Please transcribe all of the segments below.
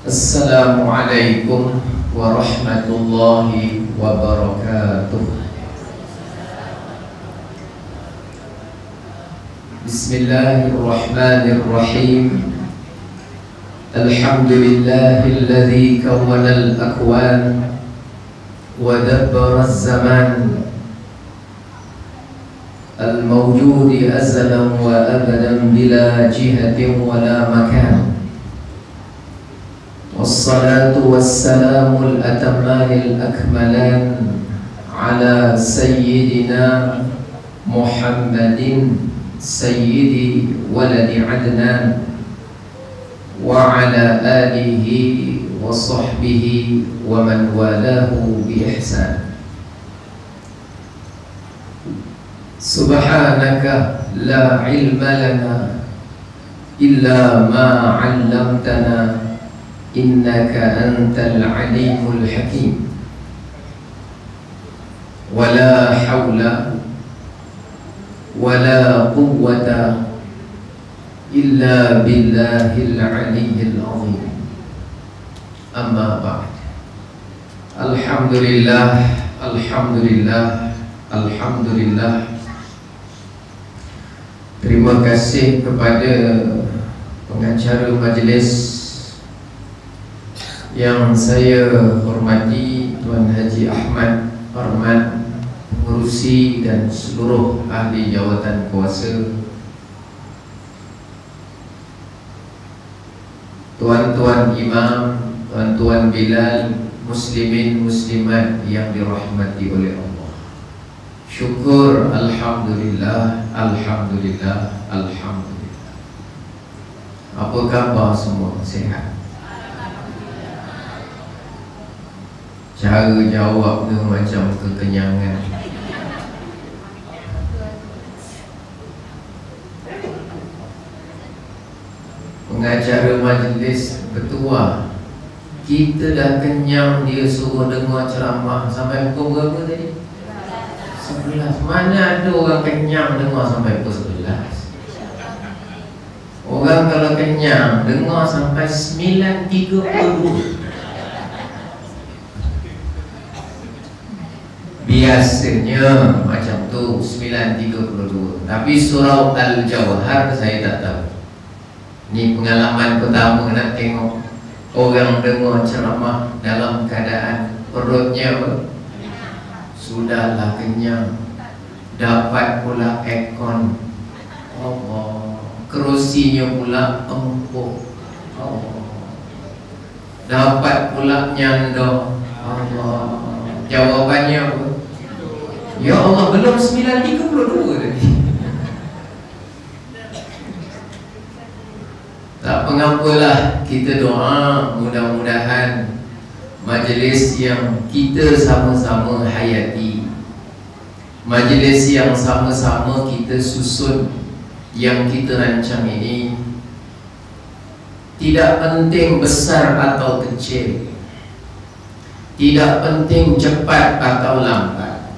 Assalamualaikum warahmatullahi wabarakatuh. Bismillahirrahmanirrahim. Alhamdulillahilladzi kawwana al-akwan wa dabbara az-zaman al-mawjudi azalan wa abadan bila jihatin wa la makan. Wassalatu wassalamu al-atamani al-akmalan ala sayyidina Muhammadin sayyidi waladi Adnan wa ala alihi wa sahbihi wa man walahu bi ihsan. Subhanaka la ilma lana illa ma 'allamtana innaka antal alimul hakim. Wala hawla wala quwwata illa billahil aliyyil azim. Amma ba'd. Alhamdulillah, alhamdulillah, alhamdulillah. Terima kasih kepada pengacara majlis yang saya hormati, Tuan Haji Ahmad Farman, pengurusi dan seluruh ahli jawatan kuasa, tuan-tuan imam, tuan-tuan bilal, muslimin muslimat yang dirahmati oleh Allah. Syukur, alhamdulillah, alhamdulillah, alhamdulillah. Apa khabar semua? Sihat? Cara jawabnya macam kekenyangan. Pengacara majlis bertuah, kita dah kenyang, dia suruh dengar ceramah sampai pukul berapa tadi? 11. Mana ada orang kenyang dengar sampai pukul 11? Orang kalau kenyang dengar sampai 9.32. Biasanya macam tu 9.32. Tapi surau Al-Jawhar saya tak tahu. Ni pengalaman pertama nak tengok orang dengar ceramah dalam keadaan perutnya sudahlah kenyang, dapat pula aircon, Allah, kerusinya pula empuk, Allah, dapat pula nyanda, Allah. Jawapannya apa? Ya Allah, belum 9.32 tadi. Tak mengapalah, kita doa mudah-mudahan majlis yang kita sama-sama hayati, majlis yang sama-sama kita susun, yang kita rancang ini, tidak penting besar atau kecil, tidak penting cepat atau lambat,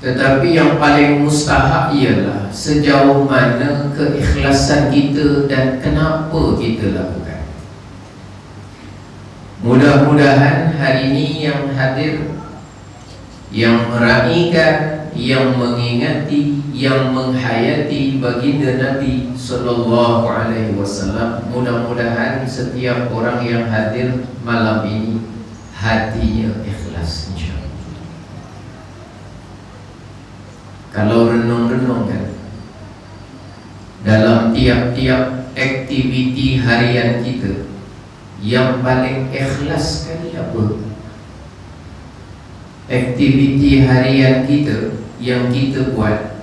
tetapi yang paling mustahak ialah sejauh mana keikhlasan kita dan kenapa kita lakukan. Mudah-mudahan hari ini yang hadir, yang meraihkan, yang mengingati, yang menghayati baginda Nabi sallallahu alaihi wasallam, mudah-mudahan setiap orang yang hadir malam ini hatinya ikhlas, insyaAllah. Kalau renung-renung kan, dalam tiap-tiap aktiviti harian kita, yang paling ikhlas sekali apa? Aktiviti harian kita yang kita buat,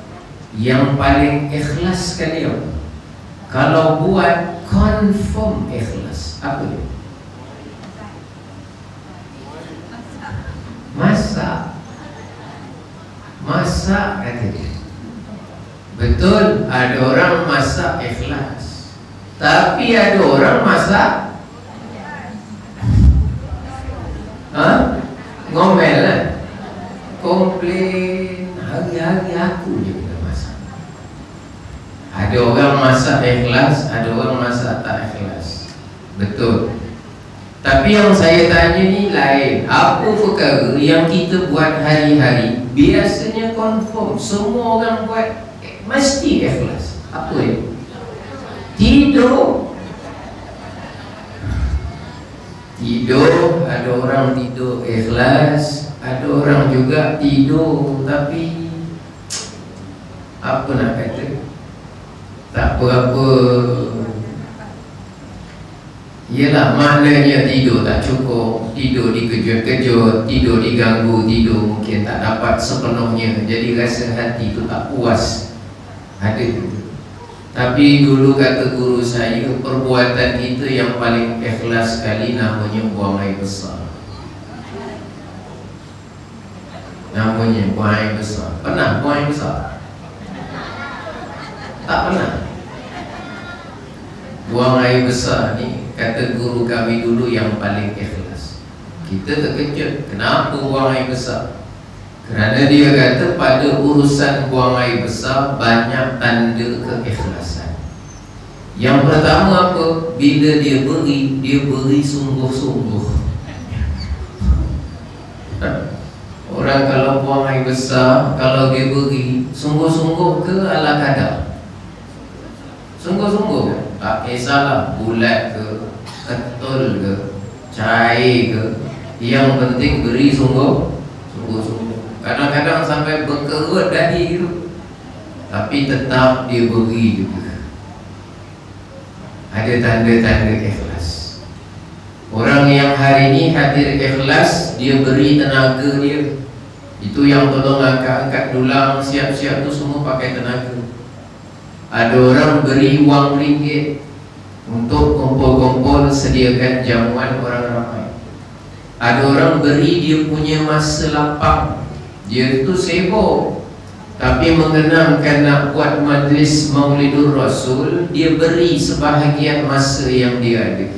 yang paling ikhlas sekali apa? Kalau buat confirm ikhlas, apa dia? Masak. Masak kata dia. Betul, ada orang masak ikhlas, tapi ada orang masak ngomel lah, komplain, hari-hari aku je kena masak. Ada orang masak ikhlas, ada orang masak tak ikhlas. Betul. Tapi yang saya tanya ni lain. Apa perkara yang kita buat hari-hari biasanya confirm semua orang buat, mesti ikhlas? Apa ya? Tidur. Ada orang tidur ikhlas, ada orang juga tidur tapi apa nak kata, tak berapa. Yelah, maknanya tidur tak cukup, tidur dikejut-kejut, tidur diganggu, tidur mungkin tak dapat sepenuhnya, jadi rasa hati tu tak puas. Ada tu. Tapi dulu kata guru saya, perbuatan kita yang paling ikhlas sekali namanya buang air besar. Namanya buang air besar. Pernah buang air besar? Tak pernah. Buang air besar ni kata guru kami dulu yang paling ikhlas. Kita terkejut, kenapa buang air besar? Kerana dia kata pada urusan buang air besar banyak tanda keikhlasan. Yang pertama apa? Bila dia beri sungguh-sungguh. Orang kalau buang air besar, kalau dia beri sungguh-sungguh ke ala kadar? Sungguh-sungguh, tak kisahlah bulat ke, ketul ke, cair ke, yang penting beri sungguh-sungguh. Kadang-kadang sampai berkerut dahi gitu, tapi tetap dia beri juga. Ada tanda-tanda ikhlas. Orang yang hari ini hadir ikhlas, dia beri tenaga dia. Itu yang tolong angkat-angkat dulang, siap-siap tu semua pakai tenaga. Ada orang beri wang ringgit untuk kumpul-kumpul sediakan jamuan orang ramai. Ada orang beri dia punya masa lapang, dia itu sibuk, tapi mengenangkan nak buat majlis Maulidur Rasul, dia beri sebahagian masa yang dia ada.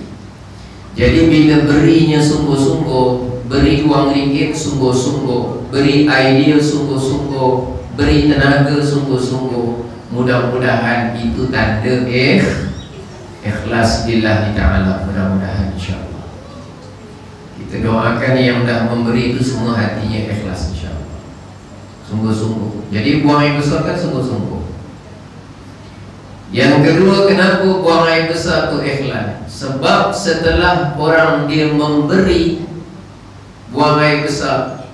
Jadi bila berinya sungguh-sungguh, beri wang ringgit sungguh-sungguh, beri idea sungguh-sungguh, beri tenaga sungguh-sungguh, mudah-mudahan itu tanda ikhlas lillahi ta'ala. Mudah-mudahan insyaAllah. Kita doakan yang dah memberi itu semua hatinya ikhlas insyaAllah, sungguh-sungguh. Jadi buang air besar kan sungguh-sungguh. Yang kedua, kenapa buang air besar itu ikhlas? Sebab setelah orang dia memberi buang air besar,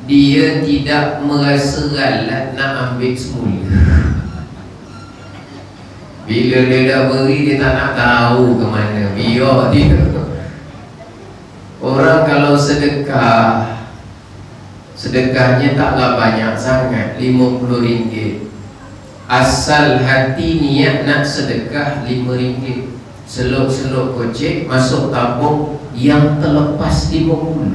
dia tidak merasa galat nak ambil semula. Bila dia dah beri, dia tak nak tahu ke mana, biar dia. Orang kalau sedekah, sedekahnya taklah banyak sangat, RM50. Asal hati niat nak sedekah RM5, selok-selok kocek masuk tabung yang terlepas 50.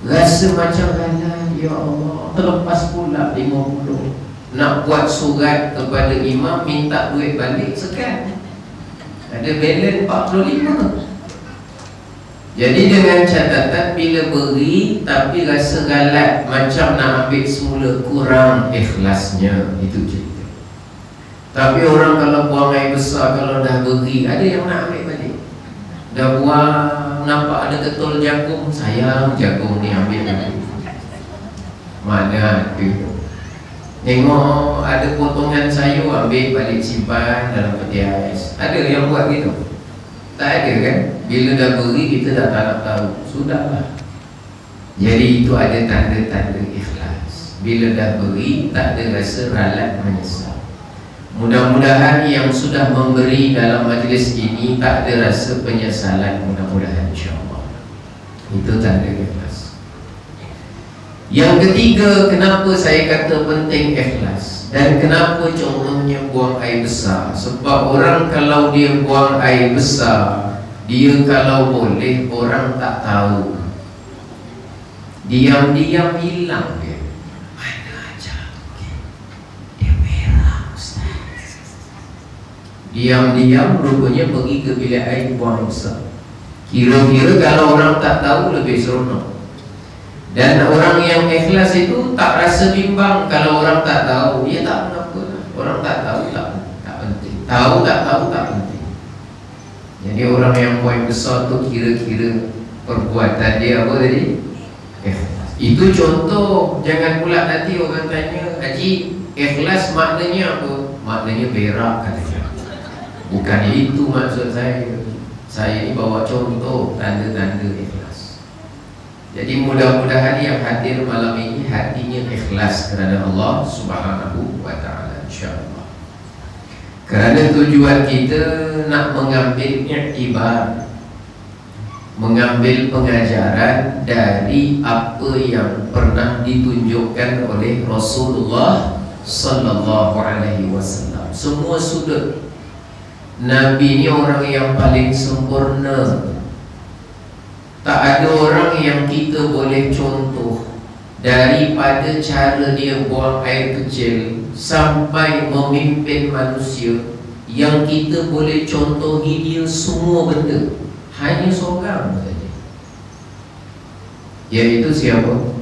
Rasa macam mana, ya Allah, terlepas pula 50. Nak buat surat kepada imam minta duit balik sekian, ada balance 45. Jadi dengan catatan bila beri tapi rasa galat macam nak ambil semula, kurang ikhlasnya, itu cerita. Tapi orang kalau buang air besar, kalau dah beri, ada yang nak ambil balik. Dah buang, nampak ada ketul jagung, sayang jagung ni ambil balik. Mana ada. Tengok ada potongan sayur, ambil balik simpan dalam peti ais. Ada yang buat gitu? Tak ada kan? Bila dah beri kita dah tak nak tahu, sudahlah. Jadi itu ada tanda-tanda ikhlas. Bila dah beri tak ada rasa ralat menyesal. Mudah-mudahan yang sudah memberi dalam majlis ini tak ada rasa penyesalan, mudah-mudahan insyaAllah. Itu tanda ikhlas. Yang ketiga, kenapa saya kata penting ikhlas dan kenapa contohnya buang air besar? Sebab orang kalau dia buang air besar, dia kalau boleh orang tak tahu, diam-diam hilang dia. Mana aja dia merah Ustaz. Diam-diam rupanya pergi ke bilik air buang besar. Kira-kira kalau orang tak tahu lebih seronok. Dan orang yang ikhlas itu tak rasa bimbang kalau orang tak tahu. Dia tak apa-apa. Orang tak tahu tak penting. Tahu tak tahu tak penting. Jadi orang yang poin besar tu kira-kira perbuatan dia apa tadi? Itu contoh. Jangan pula nanti orang tanya, Haji, ikhlas maknanya apa? Maknanya berak katanya. Bukan itu maksud saya. Saya ini bawa contoh tanda-tanda ikhlas. Jadi mudah-mudahan yang hadir malam ini hatinya ikhlas kerana Allah Subhanahu wa ta'ala, insya-Allah. Kerana tujuan kita nak mengambil iktibar, mengambil pengajaran dari apa yang pernah ditunjukkan oleh Rasulullah sallallahu alaihi wasallam. Semua sudut Nabi ni orang yang paling sempurna. Tak ada orang yang kita boleh contoh, daripada cara dia buang air kecil sampai memimpin manusia, yang kita boleh contohi dia semua benda. Hanya seorang saja, iaitu siapa?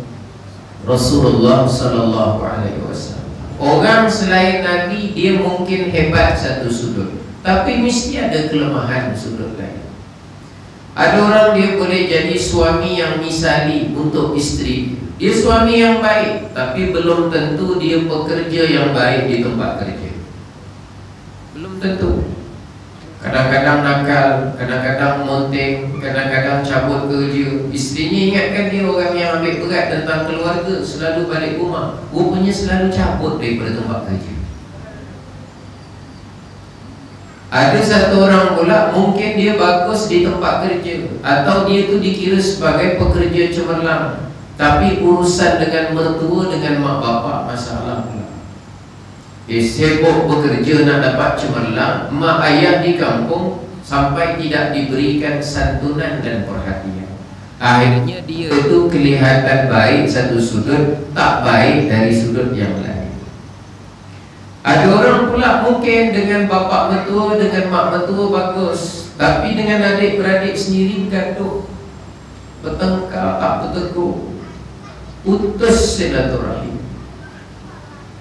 Rasulullah sallallahu alaihi wasallam. Orang selain Nabi dia mungkin hebat satu sudut, tapi mesti ada kelemahan sudut lain. Ada orang dia boleh jadi suami yang misali untuk isteri. Dia suami yang baik, tapi belum tentu dia pekerja yang baik di tempat kerja. Belum tentu. Kadang-kadang nakal, kadang-kadang monteng, kadang-kadang cabut kerja. Isterinya ingatkan dia orang yang ambil berat tentang keluarga, selalu balik rumah, rupanya selalu cabut daripada tempat kerja. Ada satu orang pula mungkin dia bagus di tempat kerja, atau dia tu dikira sebagai pekerja cemerlang, tapi urusan dengan mertua, dengan mak bapak masalah pula. Sibuk bekerja nak dapat cemerlang, mak ayah di kampung sampai tidak diberikan santunan dan perhatian. Akhirnya dia itu kelihatan baik satu sudut, tak baik dari sudut yang lain. Ada orang pula mungkin dengan bapak mertua, dengan mak mertua bagus, tapi dengan adik-beradik sendiri gaduh, bertengkar, tak bertegur, putus silaturahim.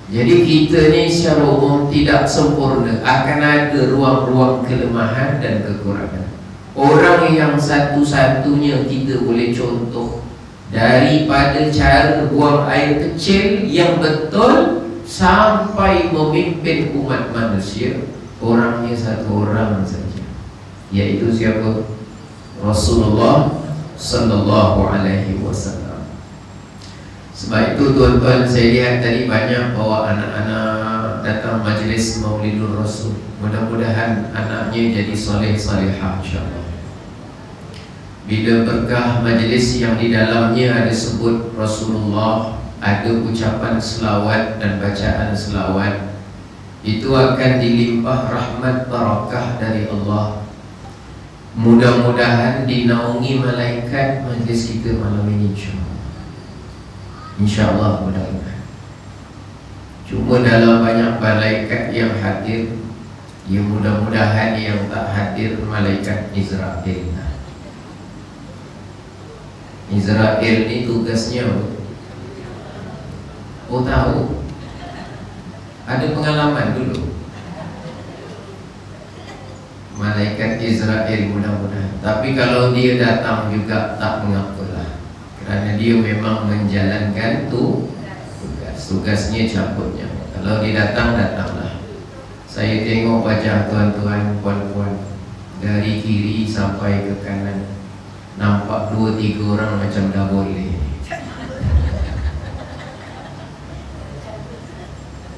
Jadi kita ni secara umum tidak sempurna, akan ada ruang-ruang kelemahan dan kekurangan. Orang yang satu-satunya kita boleh contoh, daripada cara buang air kecil yang betul sampai memimpin umat manusia, orangnya satu orang saja, iaitu siapa? Rasulullah sallallahu alaihi wasallam. Sebab itu tuan-tuan, saya lihat tadi banyak bawa anak-anak datang majlis Maulidur Rasul. Mudah-mudahan anaknya jadi soleh-solehah, insya-Allah. Bila berkah majlis yang di dalamnya ada sebut Rasulullah, ada ucapan selawat dan bacaan selawat, itu akan dilimpah rahmat barakah dari Allah. Mudah-mudahan dinaungi malaikat majlis kita malam ini, insya-Allah, mudah-mudahan. Cuma dalam banyak malaikat yang hadir, ya mudah-mudahan yang tak hadir malaikat Israel. Israel ni tugasnya apa? Oh tahu, ada pengalaman dulu malaikat Israel, mudah-mudahan. Tapi kalau dia datang juga tak mengapalah, kerana dia memang menjalankan tugasnya cabutnya. Kalau dia datang, datanglah. Saya tengok wajah tuan-tuan, puan-puan, dari kiri sampai ke kanan, nampak 2-3 orang macam dah boleh.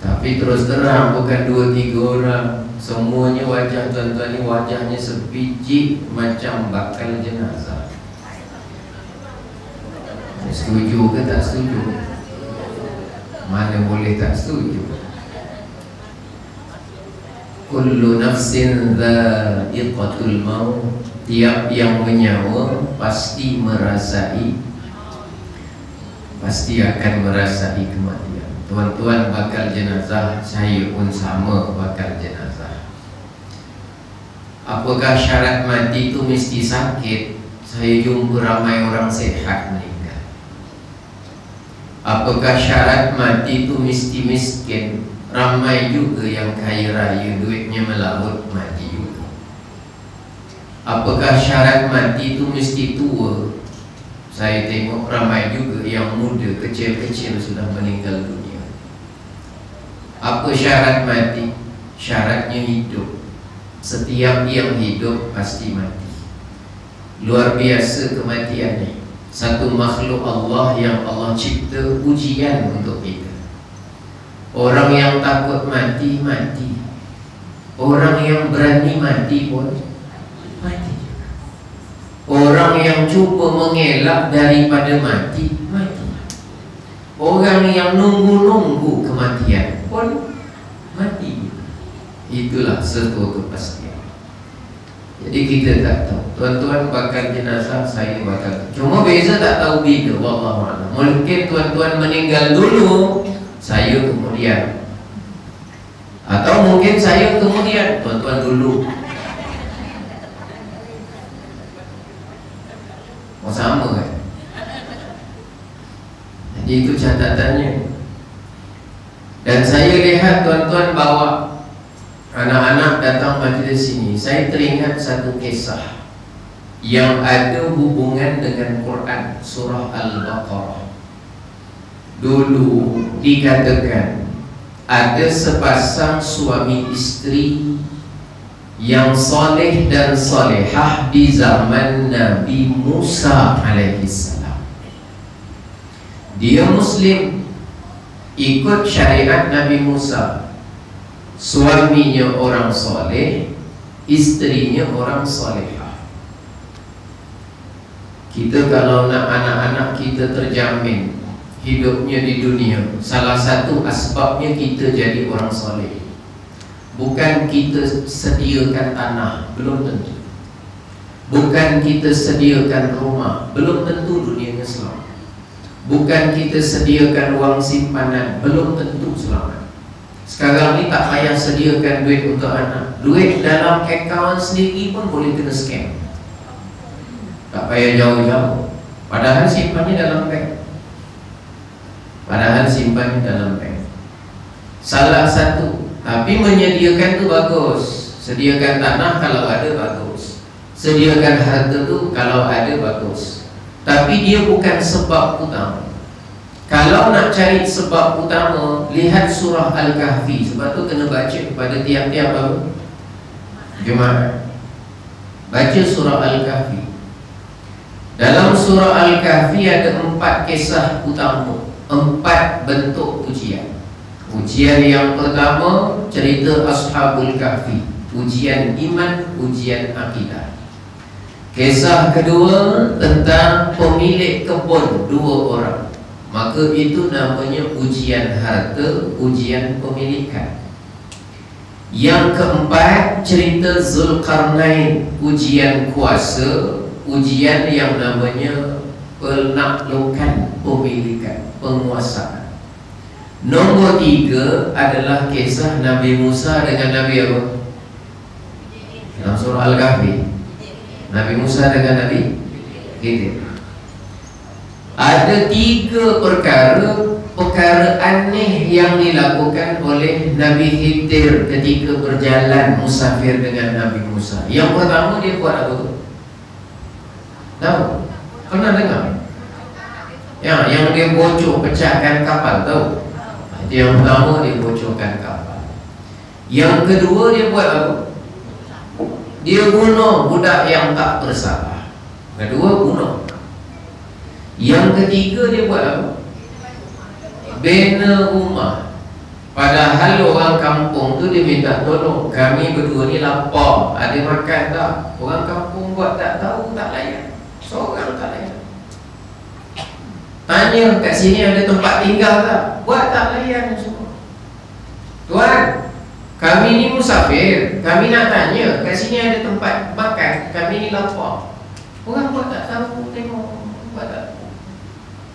Tapi terus terang bukan 2-3 orang, semuanya wajah tuan-tuan ni wajahnya sebiji macam bakal jenazah. Setuju ke tak setuju? Mana boleh tak setuju? Kullu nafsin dha'iqatul maut. Tiap yang menyawa pasti merasai, pasti akan merasai kematian. Tuan-tuan bakal jenazah, saya pun sama bakal jenazah. Apakah syarat mati itu mesti sakit? Saya jumpa ramai orang sehat meninggal. Apakah syarat mati itu mesti miskin? Ramai juga yang kaya raya, duitnya melaut, mati juga. Apakah syarat mati itu mesti tua? Saya tengok ramai juga yang muda, kecil-kecil sudah meninggal dunia. Apa syarat mati? Syaratnya hidup. Setiap yang hidup pasti mati. Luar biasa kematiannya. Satu makhluk Allah yang Allah cipta ujian untuk kita. Orang yang takut mati, mati. Orang yang berani mati pun mati. Orang yang cuba mengelak daripada mati, mati. Orang yang nunggu-nunggu kematian pun mati. Itulah sebuah kepastian. Jadi kita tak tahu. Tuan-tuan bakal jenazah, saya bakal. Cuma beza tak tahu bila. Wallahualam. Mungkin tuan-tuan meninggal dulu, saya kemudian. Atau mungkin saya kemudian, tuan-tuan dulu. Oh, sama kan? Jadi itu catatannya. Dan saya lihat tuan-tuan bawa anak-anak datang majlis ini. Saya teringat satu kisah yang ada hubungan dengan Quran, surah Al-Baqarah. Dulu dikatakan ada sepasang suami istri yang soleh dan solehah di zaman Nabi Musa alaihissalam. Dia Muslim, ikut syariat Nabi Musa. Suaminya orang soleh, istrinya orang solehah. Kita kalau nak anak-anak kita terjamin hidupnya di dunia, salah satu asbabnya kita jadi orang soleh. Bukan kita sediakan tanah, belum tentu. Bukan kita sediakan rumah, belum tentu dunianya selamat. Bukan kita sediakan wang simpanan, belum tentu selamat. Sekarang ni tak payah sediakan duit untuk anak. Duit dalam akaun sendiri pun boleh kena scam. Tak payah jauh-jauh. Padahal simpannya dalam bank. Padahal simpannya dalam bank. Salah satu. Tapi menyediakan tu bagus. Sediakan tanah kalau ada bagus. Sediakan harta tu kalau ada bagus. Tapi dia bukan sebab utama. Kalau nak cari sebab utama, lihat surah Al-Kahfi. Sebab tu kena baca pada tiap-tiap Jumaat. Baca surah Al-Kahfi. Dalam surah Al-Kahfi ada 4 kisah utama, 4 bentuk ujian. Ujian yang pertama, cerita Ashabul Kahfi, ujian iman, ujian akidah. Kisah kedua tentang pemilik kebun 2 orang. Maka itu namanya ujian harta, ujian pemilikan. Yang keempat, cerita Zulkarnain, ujian kuasa, ujian yang namanya penaklukan, pemilikan, penguasaan. Nombor 3 adalah kisah Nabi Musa dengan Nabi apa? Dalam surah Al-Kahfi, Nabi Musa dengan Nabi Khidir. Ada 3 perkara aneh yang dilakukan oleh Nabi Khidir ketika berjalan musafir dengan Nabi Musa. Yang pertama dia buat apa? Tahu? Pernah dengar? Ya, yang dia bocor pecahkan kapal, tahu? Yang pertama dia bocorkan kapal. Yang kedua dia buat apa? Dia bunuh budak yang tak bersalah. Kedua bunuh. Yang ketiga dia buat apa? Bina rumah. Padahal orang kampung tu dia minta tolong. Kami berdua ni lapar, ada makan tak? Orang kampung buat tak tahu, tak layan. Seorang tak layan. Tanya kat sini ada tempat tinggal tak? Buat tak layan semua. Tuan, kami ni musafir, kami nak tanya kat sini ada tempat makan, kami ni lapar. Orang buat tak tahu, tengok buat tak.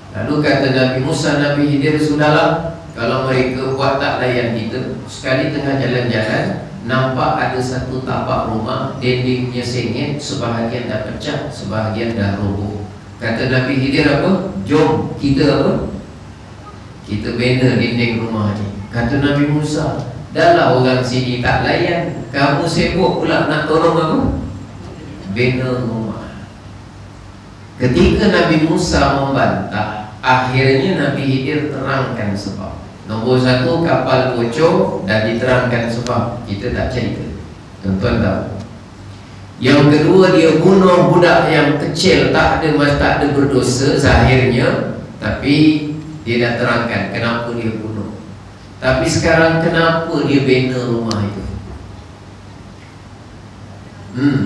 Lalu kata Nabi Musa, Nabi Khidir, sudahlah, kalau mereka buat tak layan kita. Sekali tengah jalan-jalan, nampak ada satu tapak rumah, dindingnya sengit, sebahagian dah pecah, sebahagian dah roboh. Kata Nabi Khidir apa? Jom kita apa? Kita bina dinding rumah ni. Kata Nabi Musa, dah lah orang sini tak layan, kamu sibuk pula nak tolong apa? bina rumah. Ketika Nabi Musa membantah, akhirnya Nabi Khidir terangkan sebab. Nombor satu, kapal bocor dan diterangkan sebab. Kita tak cerita, tuan-tuan tahu. Yang kedua, dia bunuh budak yang kecil, tak ada berdosa zahirnya, tapi dia dah terangkan kenapa dia bunuh. Tapi sekarang kenapa dia bina rumah itu?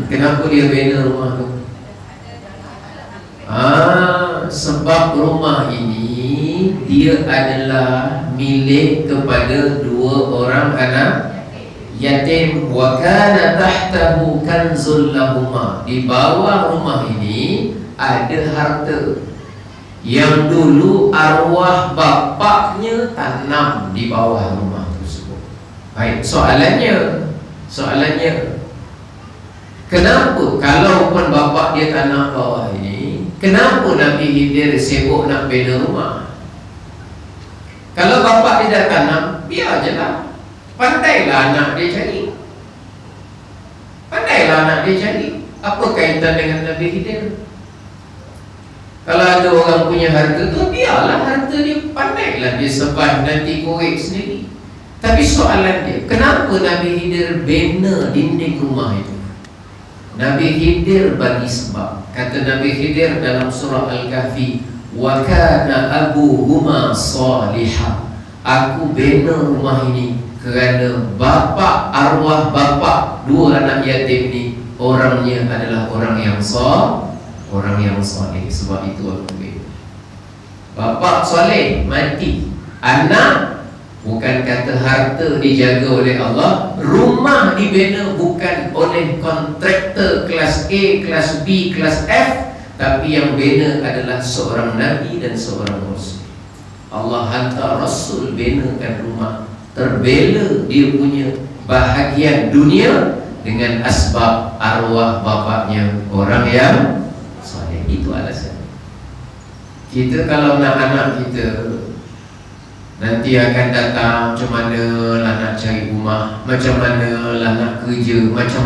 Kenapa dia bina rumah itu? Sebab rumah ini dia adalah milik kepada dua orang anak yatim. Wa kana tahtahu kanzul lahuma. Di bawah rumah ini ada harta yang dulu arwah bapaknya tanam di bawah rumah tersebut. Baik, soalannya kenapa kalau pun bapak dia tanam bawah ini, kenapa Nabi Khidir sibuk nak bina rumah? Kalau bapak dia dah tanam, biar je lah. Pandailah anak dia cari. Apa kaitan dengan Nabi Khidir? Kalau ada orang punya harta tu, biarlah harta dia, pandailah dia sebar nanti korek sendiri. Tapi soalan dia, kenapa Nabi Khidir bina dinding rumah itu? Nabi Khidir bagi sebab. Kata Nabi Khidir dalam surah Al-Kahfi, wa kana abuhuma salihah. Aku bina rumah ini kerana arwah bapa dua anak yatim ini orangnya adalah orang yang soleh. Sebab itu aku bina. Bapa soleh mati, anak bukan kata harta dijaga oleh Allah, rumah dibina bukan oleh kontraktor kelas A, kelas B, kelas F, tapi yang bina adalah seorang Nabi dan seorang Rasul. Allah hantar Rasul binakan rumah, terbela dia punya bahagian dunia dengan asbab arwah bapaknya orang yang soleh. Itu alasan. Kita kalau nak anak kita nanti akan datang, macam mana lah nak cari rumah, macam mana lah nak kerja, macam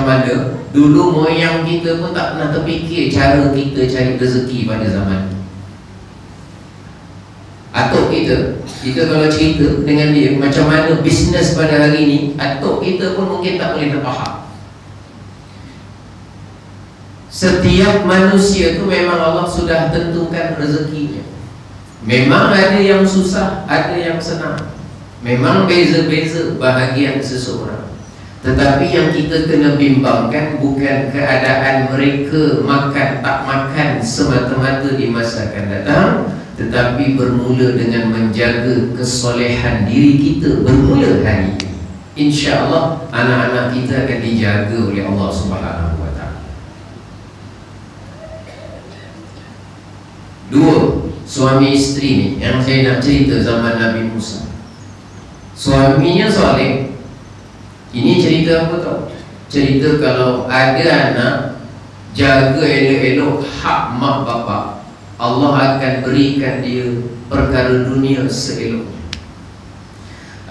mana. Dulu moyang kita pun tak pernah terfikir cara kita cari rezeki pada zaman ni. Atuk kita kalau cerita dengan dia macam mana bisnes pada hari ni, atuk kita pun mungkin tak boleh terfaham. Setiap manusia tu memang Allah sudah tentukan rezekinya. Memang ada yang susah, ada yang senang. Memang beza-beza bahagian seseorang. Tetapi yang kita kena bimbangkan bukan keadaan mereka makan tak makan semata-mata di masa akan datang, tetapi bermula dengan menjaga kesolehan diri kita bermula hari ini. InsyaAllah anak-anak kita akan dijaga oleh Allah Subhanahu Wa Taala. Dua, suami isteri ni yang saya nak cerita zaman Nabi Musa. Suaminya soleh. Ini cerita apa tau? Cerita kalau ada anak, jaga elok-elok hak mak bapak, Allah akan berikan dia perkara dunia seeloknya.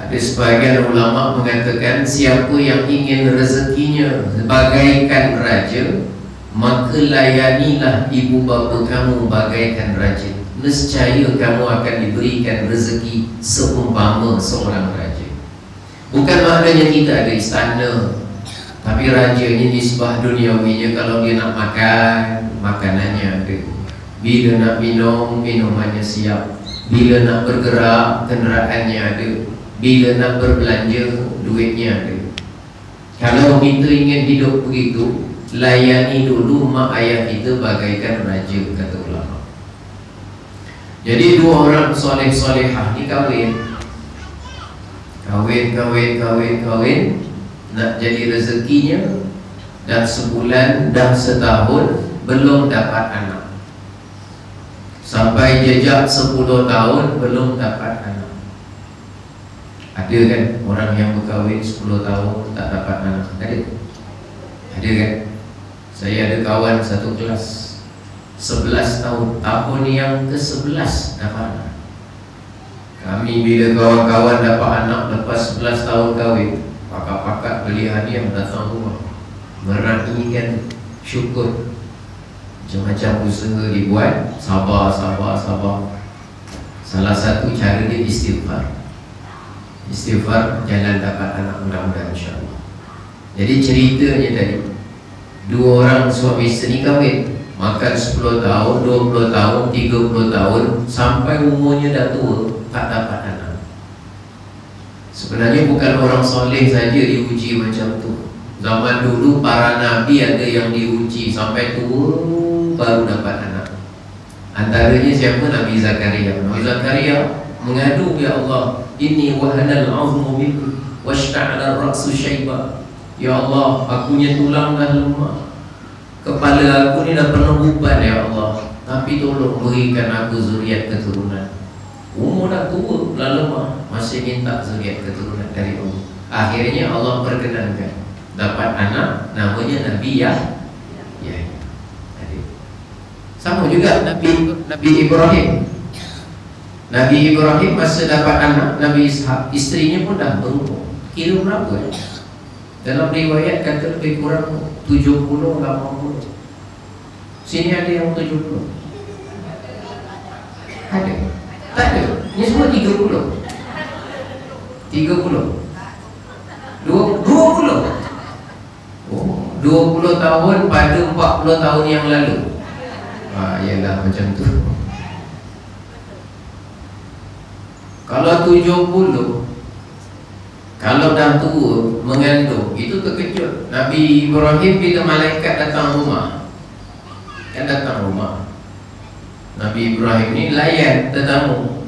Ada sebahagian ulama mengatakan siapa yang ingin rezekinya bagaikan raja, maka layanilah ibu bapa kamu bagaikan raja. Nescaya kamu akan diberikan rezeki seumpama seorang raja. Bukan maknanya kita ada istana, tapi raja ini nisbah duniawinya. Kalau dia nak makan, makanannya ada. Bila nak minum, minumannya siap. Bila nak bergerak, kenderaannya ada. Bila nak berbelanja, duitnya ada. Kalau kita ingin hidup begitu, layani dulu mak ayah kita bagaikan raja, kata ulama. Jadi dua orang soleh-solehah ni kahwin, nak jadi rezekinya, dah sebulan, dah setahun belum dapat anak. Sampai jejak 10 tahun belum dapat anak. Ada kan orang yang berkahwin 10 tahun tak dapat anak? Ada kan? Saya ada kawan satu kelas 11 tahun, tahun yang ke-11 dapat anak. Kami bila kawan-kawan dapat anak lepas 11 tahun kahwin, pakak-pakak beli hadiah datang rumah. meraihkan syukur. Macam-macam usaha dibuat, sabar. Salah satu cara dia istighfar. Istighfar jalan dapat anak mudah-mudahan insya-Allah. Jadi ceritanya tadi, dua orang suami isteri kahwin, makan 10 tahun, 20 tahun, 30 tahun, sampai umurnya dah tua, tak dapat anak. Sebenarnya bukan orang soleh saja diuji macam tu. Zaman dulu para nabi ada yang diuji sampai tua baru dapat anak. Antaranya siapa? Nabi Zakaria. Nabi Zakaria mengadu, ya Allah, inni wahanal azmu minni washta'ala ar-ra'su syaiba. Ya Allah, akunya tulang dah lemah, kepala aku ni dah penuh beban ya Allah, tapi tolong berikan aku zuriat keturunan. Umur dah tua, dah lemah, masih minta zuriat keturunan dari Allah. Akhirnya Allah perkenankan dapat anak, namanya Nabi Yahya. Sama juga Nabi Ibrahim. Nabi Ibrahim masa dapat anak Nabi Ishak, istrinya pun dah berumur. Kira berapa? Dalam riwayat kata lebih kurang 70-80. Sini ada yang 70. Ada? Tak ada. Ini semua 30. 30. 20. Oh, 20 tahun pada 40 tahun yang lalu. Yalah macam tu. Kalau 70, kalau dah tua mengandung, itu terkejut. Nabi Ibrahim bila malaikat datang rumah, kan datang rumah, Nabi Ibrahim ni layan tetamu.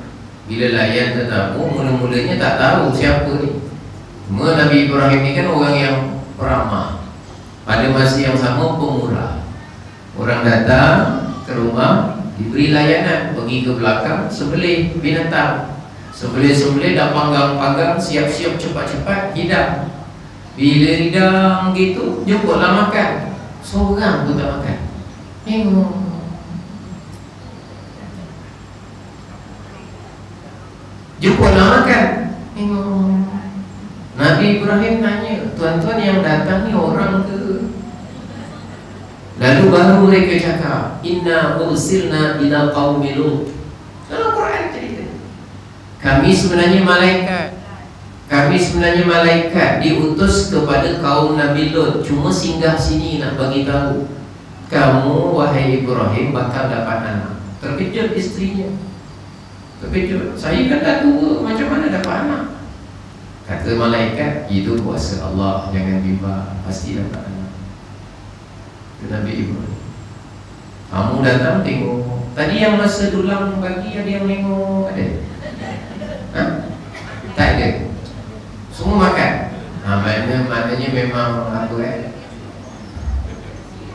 Bila layan tetamu, mula-mulanya tak tahu siapa ni. Cuma Nabi Ibrahim ni kan orang yang peramah, pada masa yang sama pemurah. Orang datang ke rumah, diberi layanan, pergi ke belakang, sembelih binatang, sembelih dah panggang-panggang, siap-siap cepat-cepat hidang. Bila hidang gitu, jemputlah makan. Seorang pun tak makan. Tengok, jemputlah makan. Tengok. Nabi Ibrahim tanya, tuan-tuan yang datang ni orang ke? Lalu baru mereka cakap, inna ursilna ila qaumi Lut. Dalam Quran cerita, kami sebenarnya malaikat diutus kepada kaum Nabi Lut. Cuma singgah sini nak bagi tahu, kamu wahai Ibrahim bakal dapat anak. Terkejut istrinya. Terkejut, saya kan dah tua, macam mana dapat anak? Kata malaikat, itu kuasa Allah, jangan bimbang, pasti dapat anak. Nabi Ibrahim, kamu datang tengok. Tadi yang masa dulang bagi ada yang tengok? Ada? Ha? Tak ada. Semua makan. Maknanya memang apa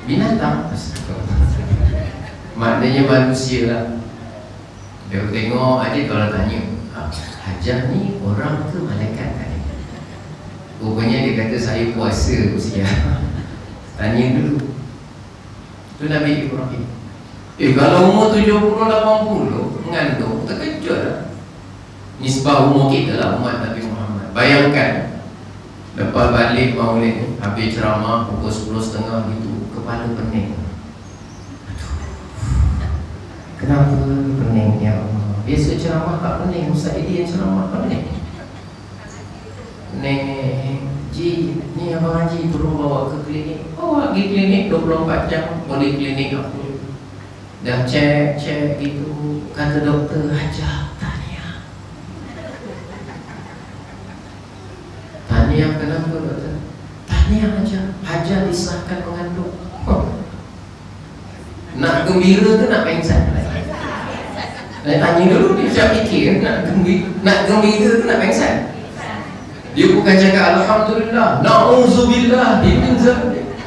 binatang. Maknanya manusia lah. Dia tengok adik kalau tanya, Hajah ni orang ke malaikat tadi? Rupanya dia kata saya puasa usia. Tanya dulu. Itu Nabi Ibrahim. Kalau umur 70-80 mengandung, terkejut lah. Nisbah umur kita lah, umat Nabi Muhammad. Bayangkan, lepas balik maulid ni, habis ceramah pukul 10.30 gitu, kepala pening. Aduh, kenapa pening ya Allah? Biasa ceramah tak pening, Ustaz Edi yang ceramah tak pening. Pening. Ji, ni Abang Haji tolong bawa ke klinik. Bawa pergi klinik 24 jam, boleh klinik aku. Dah cek gitu. Kata doktor, Hajah, Tahniah kenapa doktor? Tahniah Hajah disahkan mengandung. Nak gembira ke nak pengsan? Saya tanya dulu, dia macam fikir nak gembira ke nak pengsan? Dia bukan cakap Alhamdulillah, na'udzubillah min dzalik.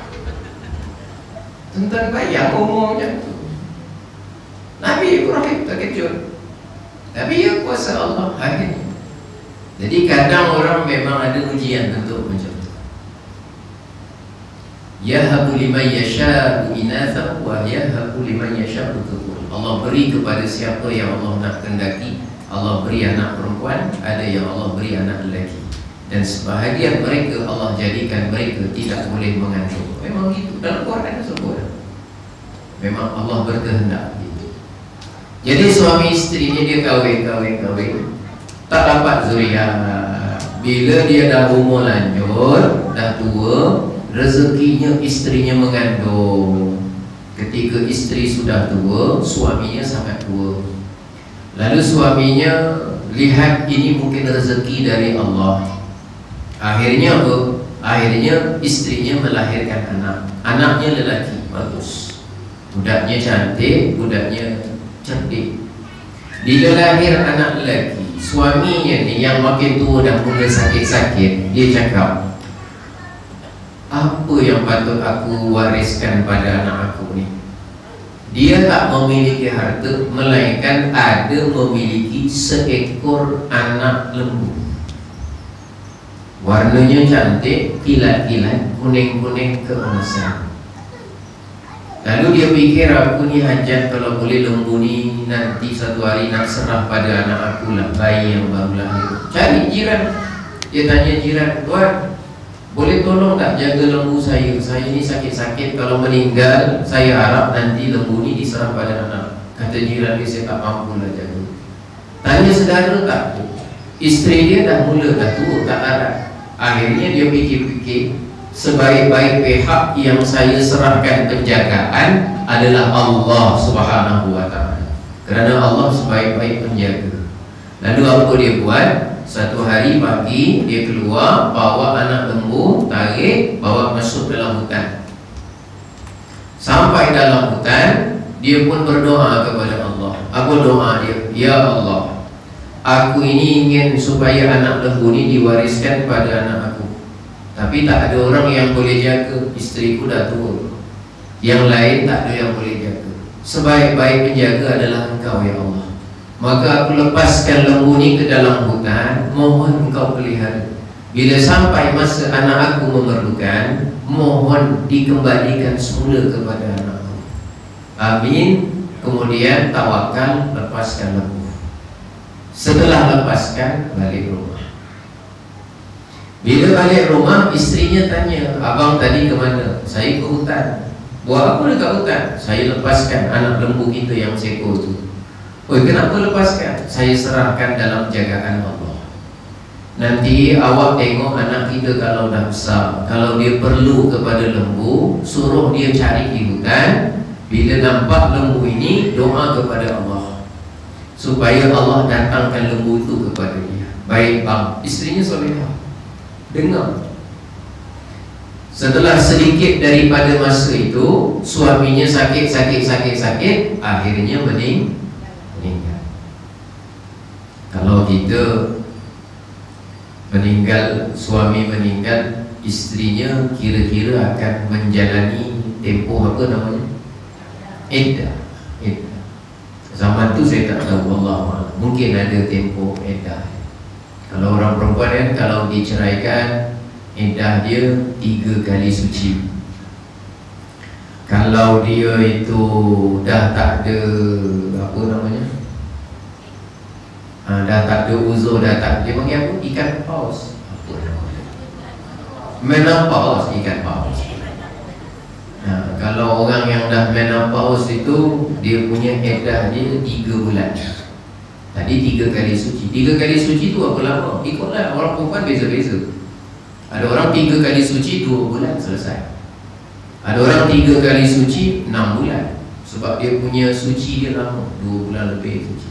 Tentang bayang umur macam tu. Nabi Ibrahim terkejut. Tapi ya kuasa Allah hari. Jadi kadang orang memang ada ujian bentuk macam tu. Yahabu liman yasha'u inatha wa yahabu liman yasha'u dhukur. Allah beri kepada siapa yang Allah nak kendaki. Allah beri anak perempuan, ada yang Allah beri anak lelaki. dan sebahagian mereka Allah jadikan mereka tidak boleh mengandung. Memang gitu, dalam Quran sebut. Memang Allah berkehendak gitu. Jadi suami istrinya dia kahwin, tak dapat zuriat. Bila dia dah umur lanjut, dah tua, rezekinya istrinya mengandung. Ketika istri sudah tua, suaminya sangat tua. Lalu suaminya lihat ini mungkin rezeki dari Allah. Akhirnya apa? Akhirnya istrinya melahirkan anak. Anaknya lelaki, bagus. Budaknya cantik, budaknya cerdik. Bila lahir anak lelaki, suaminya ni yang makin tua dan mula sakit-sakit, dia cakap, apa yang patut aku wariskan pada anak aku ni? Dia tak memiliki harta, melainkan ada memiliki seekor anak lembu. Warnanya cantik, kilat-kilat, kuning-kuning keemasan. Lalu dia pikir, aku ni hajat kalau boleh lembu ni nanti satu hari nak serah pada anak aku lah, bayi yang baru lahir. Cari jiran. Dia tanya jiran, tuan, boleh tolong tak jaga lembu saya? Saya ni sakit-sakit, kalau meninggal saya harap nanti lembu ni diserah pada anak. Kata jiran dia, saya tak mampu lah jaga. Tanya saudara tak? Isteri dia dah mula dah tua, tak harap. Akhirnya dia fikir-fikir, sebaik-baik pihak yang saya serahkan penjagaan adalah Allah Subhanahu wa ta'ala. Kerana Allah sebaik-baik penjaga. Lalu apa dia buat? Satu hari pagi dia keluar, bawa anak lembu, tarik, bawa masuk dalam hutan. Sampai dalam hutan, dia pun berdoa kepada Allah. Apa doa dia? Ya Allah, aku ini ingin supaya anak lembu ini diwariskan pada anak aku. Tapi tak ada orang yang boleh jaga. Isteriku dah tua, yang lain tak ada yang boleh jaga. Sebaik-baik penjaga adalah Engkau ya Allah. Maka aku lepaskan lembu ni ke dalam hutan, mohon Engkau pelihara. Bila sampai masa anak aku memerlukan, mohon dikembalikan semula kepada anakku. Amin. Kemudian tawakal, lepaskan lembu. Setelah lepaskan, balik rumah. Bila balik rumah, istrinya tanya, abang tadi ke mana? Saya ke hutan. Buat apa dekat hutan? Saya lepaskan anak lembu kita yang seekor tu. Oh, kenapa lepaskan? Saya serahkan dalam jagaan Allah. Nanti awak tengok anak kita kalau dah besar, kalau dia perlu kepada lembu, suruh dia cari di hutan. Bila nampak lembu ini, doa kepada Allah supaya Allah datangkan lembu itu kepada dia. Baik bang, istrinya solehah. Dengar. Setelah sedikit daripada masa itu, suaminya sakit, akhirnya meninggal. Kalau kita meninggal, suami meninggal, istrinya kira-kira akan menjalani tempoh apa namanya? Iddah. Zaman tu saya tak tahu, Allah mungkin ada tempoh iddah. Kalau orang perempuan kan, kalau diceraikan, iddah dia 3 kali suci. Kalau dia itu dah tak ada apa namanya, dah tak ada uzur, dah tak, dia panggil apa? Ikan paus. Apa namanya? Menopause, ikan paus. Kalau orang yang dah menopause itu, dia punya iddah dia 3 bulan. Tadi 3 kali suci. 3 kali suci itu apa lama? Ikutlah, orang perempuan beza-beza. Ada orang 3 kali suci 2 bulan selesai. Ada orang 3 kali suci 6 bulan. Sebab dia punya suci dia lama, 2 bulan lebih suci.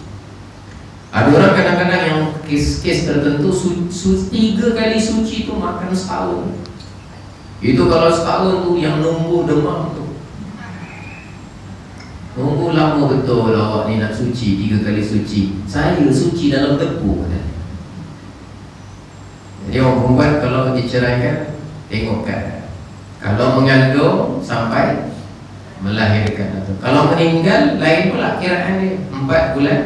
Ada orang kadang-kadang yang kes-kes tertentu 3 kali suci tu makan setahun. Itu kalau setahun tu yang nunggu demam tu, nunggu lama betul awak ni nak suci 3 kali suci. Saya suci dalam tepu katanya. Jadi orang perempuan kalau diceraikan, tengok kan, kalau mengandung sampai melahirkan. Kalau meninggal, lain pula kiraan dia 4 bulan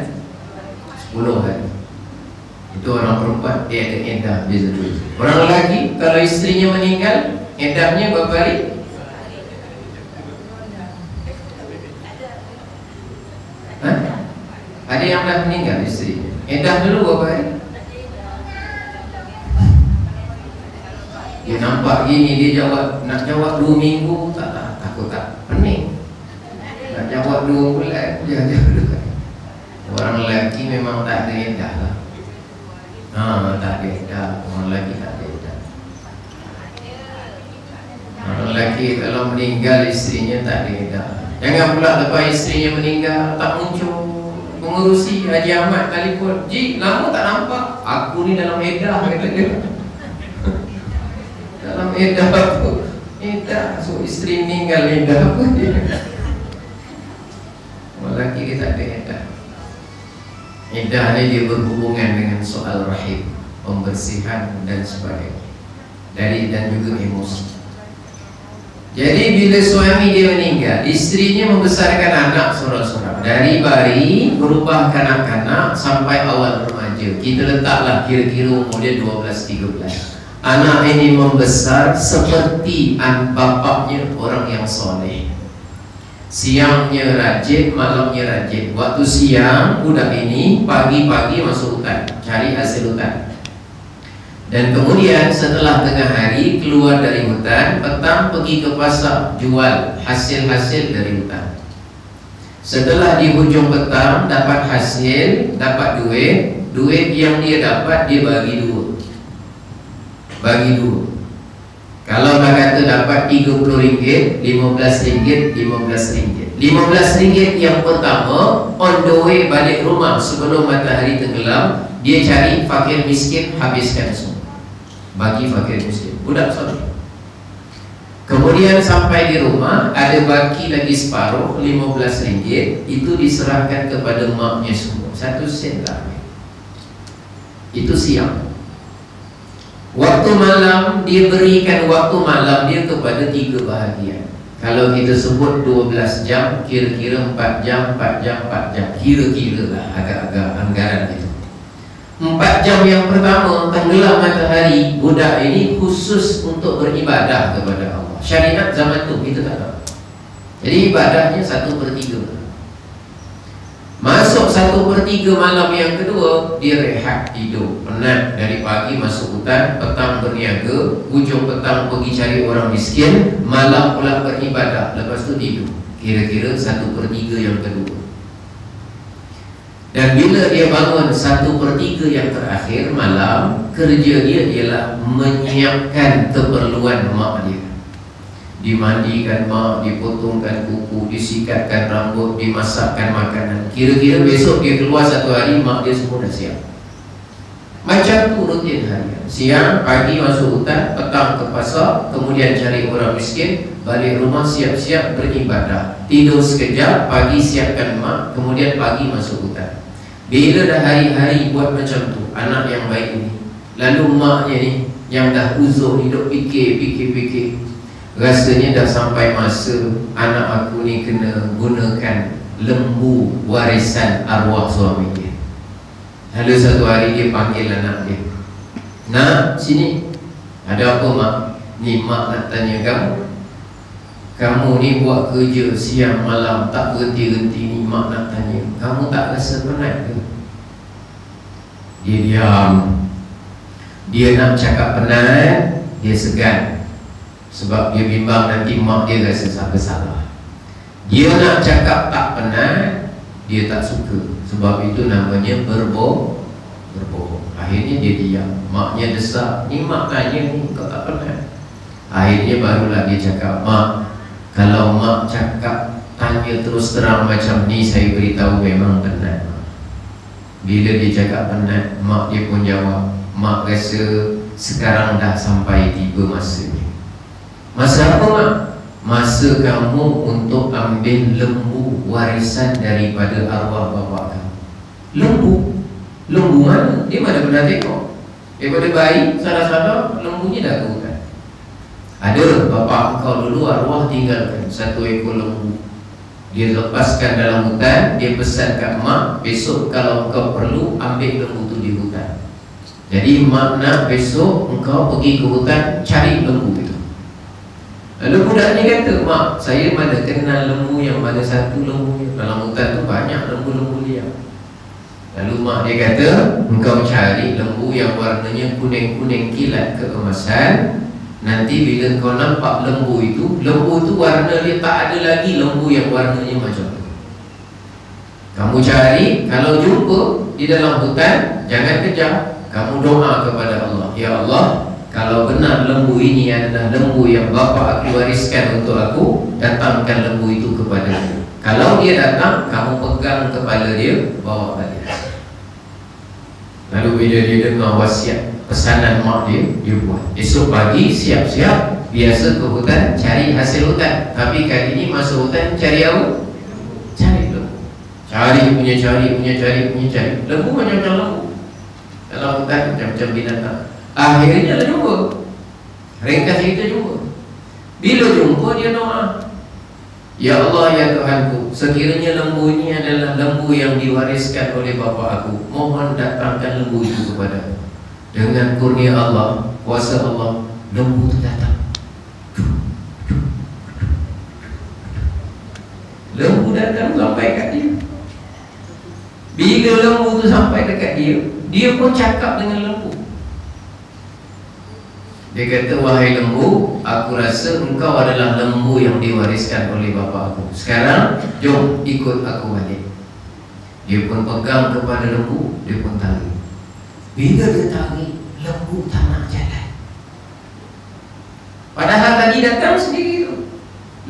10 hari. Itu orang perempuan, dia ada iddah beza-beza. Orang lelaki, kalau istrinya meninggal, iddahnya berapa hari? Ada yang dah meninggal isteri, iddah dulu berapa hari? nampak gini dia jawab, nak jawab 2 minggu tak lah, takut tak pening. Nak jawab 2 bulan dia jawab. Orang lelaki memang tak ada edah lah. Tak ada edah. Orang lelaki tak ada edah. Orang lelaki kalau meninggal isterinya tak ada edah. Jangan pula lepas isterinya meninggal tak muncul mengurusi. Haji Ahmad telefon, "Ji, lama tak nampak. Aku ni dalam edah," kata dia. Dalam edah apa? Edah. So isteri meninggal edah apa dia? Orang lelaki dia tak ada edah. Iddah ni dia berhubungan dengan soal rahim, pembersihan dan sebagainya, dari dan juga emosi. Jadi bila suami dia meninggal, isterinya membesarkan anak sorang-sorang dari bayi berubah kanak-kanak sampai awal remaja. Kita letaklah kira-kira umur dia 12-13. Anak ini membesar seperti bapaknya orang yang soleh. Siangnya rajin, malamnya rajin. Waktu siang budak ini pagi-pagi masuk hutan cari hasil hutan. Dan kemudian setelah tengah hari keluar dari hutan, petang pergi ke pasar jual hasil-hasil dari hutan. Setelah di hujung petang dapat hasil, dapat duit yang dia dapat dia bagi dua. Kalau dah kata dapat RM30, RM15, RM15. RM15 yang pertama on the way balik rumah sebelum matahari tenggelam, dia cari fakir miskin, habiskan semua. Bagi fakir miskin, budak soleh. Kemudian sampai di rumah ada baki lagi separuh RM15, itu diserahkan kepada maknya semua. 1 sen lah. Itu siang. Waktu malam dia berikan waktu malam dia kepada 3 bahagian. Kalau kita sebut 12 jam, kira-kira 4 jam. Kira-kira lah, agak-agak anggaran gitu. 4 jam yang pertama tenggelam matahari, budak ini khusus untuk beribadah kepada Allah. Syariat zaman tu kita tak tahu. Jadi ibadahnya 1/3. Masuk 1/3 malam yang kedua, dia rehat, tidur, penat dari pagi masuk hutan, petang berniaga, hujung petang pergi cari orang miskin, malam pula beribadah, lepas tu tidur. Kira-kira 1/3 yang kedua. Dan bila dia bangun 1/3 yang terakhir malam, kerja dia ialah menyiapkan keperluan mak dia. Dimandikan mak, dipotongkan kuku, disikatkan rambut, dimasakkan makanan. Kira-kira besok dia keluar 1 hari, mak dia semua dah siap. Macam tu rutin harian. Siang, pagi masuk hutan, petang ke pasar, kemudian cari orang miskin, balik rumah siap-siap beribadah, tidur sekejap, pagi siapkan mak, kemudian pagi masuk hutan. Bila dah hari-hari buat macam tu, anak yang baik ini, lalu maknya ni yang dah uzur hidup fikir, rasanya dah sampai masa anak aku ni kena gunakan lembu warisan arwah suami dia. Lalu satu hari dia panggil anak dia, "Nak, sini. Ada apa mak? Ni mak nak tanya kamu ni buat kerja siang malam tak berhenti-henti ni, mak nak tanya, kamu tak rasa penat ke?" Dia diam. Dia nak cakap penat, dia segan, sebab dia bimbang nanti mak dia rasa bersalah. Dia nak cakap tak penat, dia tak suka, sebab itu namanya berbohong. Akhirnya dia diam. Maknya desak, "Ni mak tanya ni, kau tak penat?" Akhirnya barulah dia cakap, "Mak, kalau mak cakap tanya terus terang macam ni, saya beritahu memang penat." Bila dia cakap penat, mak dia pun jawab, "Mak rasa sekarang dah sampai tiba masanya." "Masa apa mak?" "Masa kamu untuk ambil lembu warisan daripada arwah bapa kamu." "Lembu? Lembu mana? Dia mana pernah tengok? Daripada bayi, salah-salah lembunya dah ke hutan." "Ada, bapa engkau dulu arwah tinggalkan 1 ekor lembu. Dia lepaskan dalam hutan, dia pesan kat mak, besok kalau engkau perlu ambil lembu tu di hutan. Jadi mak nak besok engkau pergi ke hutan cari lembu itu." Lalu budak ni kata, "Mak, saya mana kenal lembu yang mana satu lembunya. Dalam hutan tu banyak lembu-lembu liar." Lalu mak dia kata, "Engkau cari lembu yang warnanya kuning-kuning kilat keemasan, Nanti bila kau nampak lembu itu warna dia tak ada lagi lembu yang warnanya macam tu. Kamu cari, kalau jumpa di dalam hutan, jangan kejar. Kamu doa kepada Allah, ya Allah, kalau benar lembu ini adalah lembu yang bapa aku wariskan untuk aku, datangkan lembu itu kepada-Mu. Kalau dia datang, kamu pegang kepala dia, bawa balik. Lalu bila dia dengar wasiat pesanan mak dia buat. Esok pagi siap-siap, biasa ke hutan cari hasil hutan. Tapi kali ini masuk hutan cari apa? Cari lembu. Cari punya. Lembu macam-macam lembu. Dalam hutan macam-macam binatang. Akhirnya dia jumpa. Ringkas cerita jumpa. Bila jumpa dia doa, ya Allah, ya Tuhanku, sekiranya lembu ini adalah lembu yang diwariskan oleh bapa aku, mohon datangkan lembu itu kepada. Dengan kurnia Allah, kuasa Allah, lembu itu datang. Lembu datang sampai kat dia. Bila lembu itu sampai dekat dia, dia pun cakap dengan lembu. Dia kata, wahai lembu, aku rasa engkau adalah lembu yang diwariskan oleh bapa aku. Sekarang, jom ikut aku balik. Dia pun pegang kepada lembu, dia pun tarik. Bila dia tarik, lembu tak nak jalan. Padahal tadi datang sendiri tu.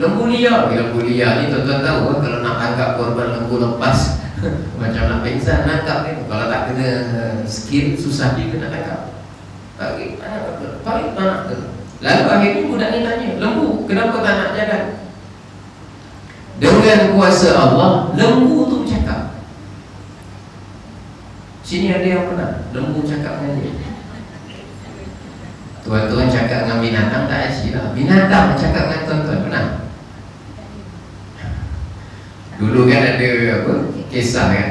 Lembu liar ni tuan-tuan tahu kan, kalau nak tangkap korban lembu lepas macam nak pingsan, nangkap ni. Kalau tak kena skill, susah dia nak tangkap. Tarik tak nak. Lalu akhirnya budak ni tanya, lembu kenapa tak nak jalan? Dengan kuasa Allah, lembu tu cakap. Sini ada yang pernah lembu cakap dengan dia. Tuan-tuan cakap dengan binatang tak asyik lah. Binatang cakap dengan tuan-tuan pernah? Dulu kan ada apa, kisah kan,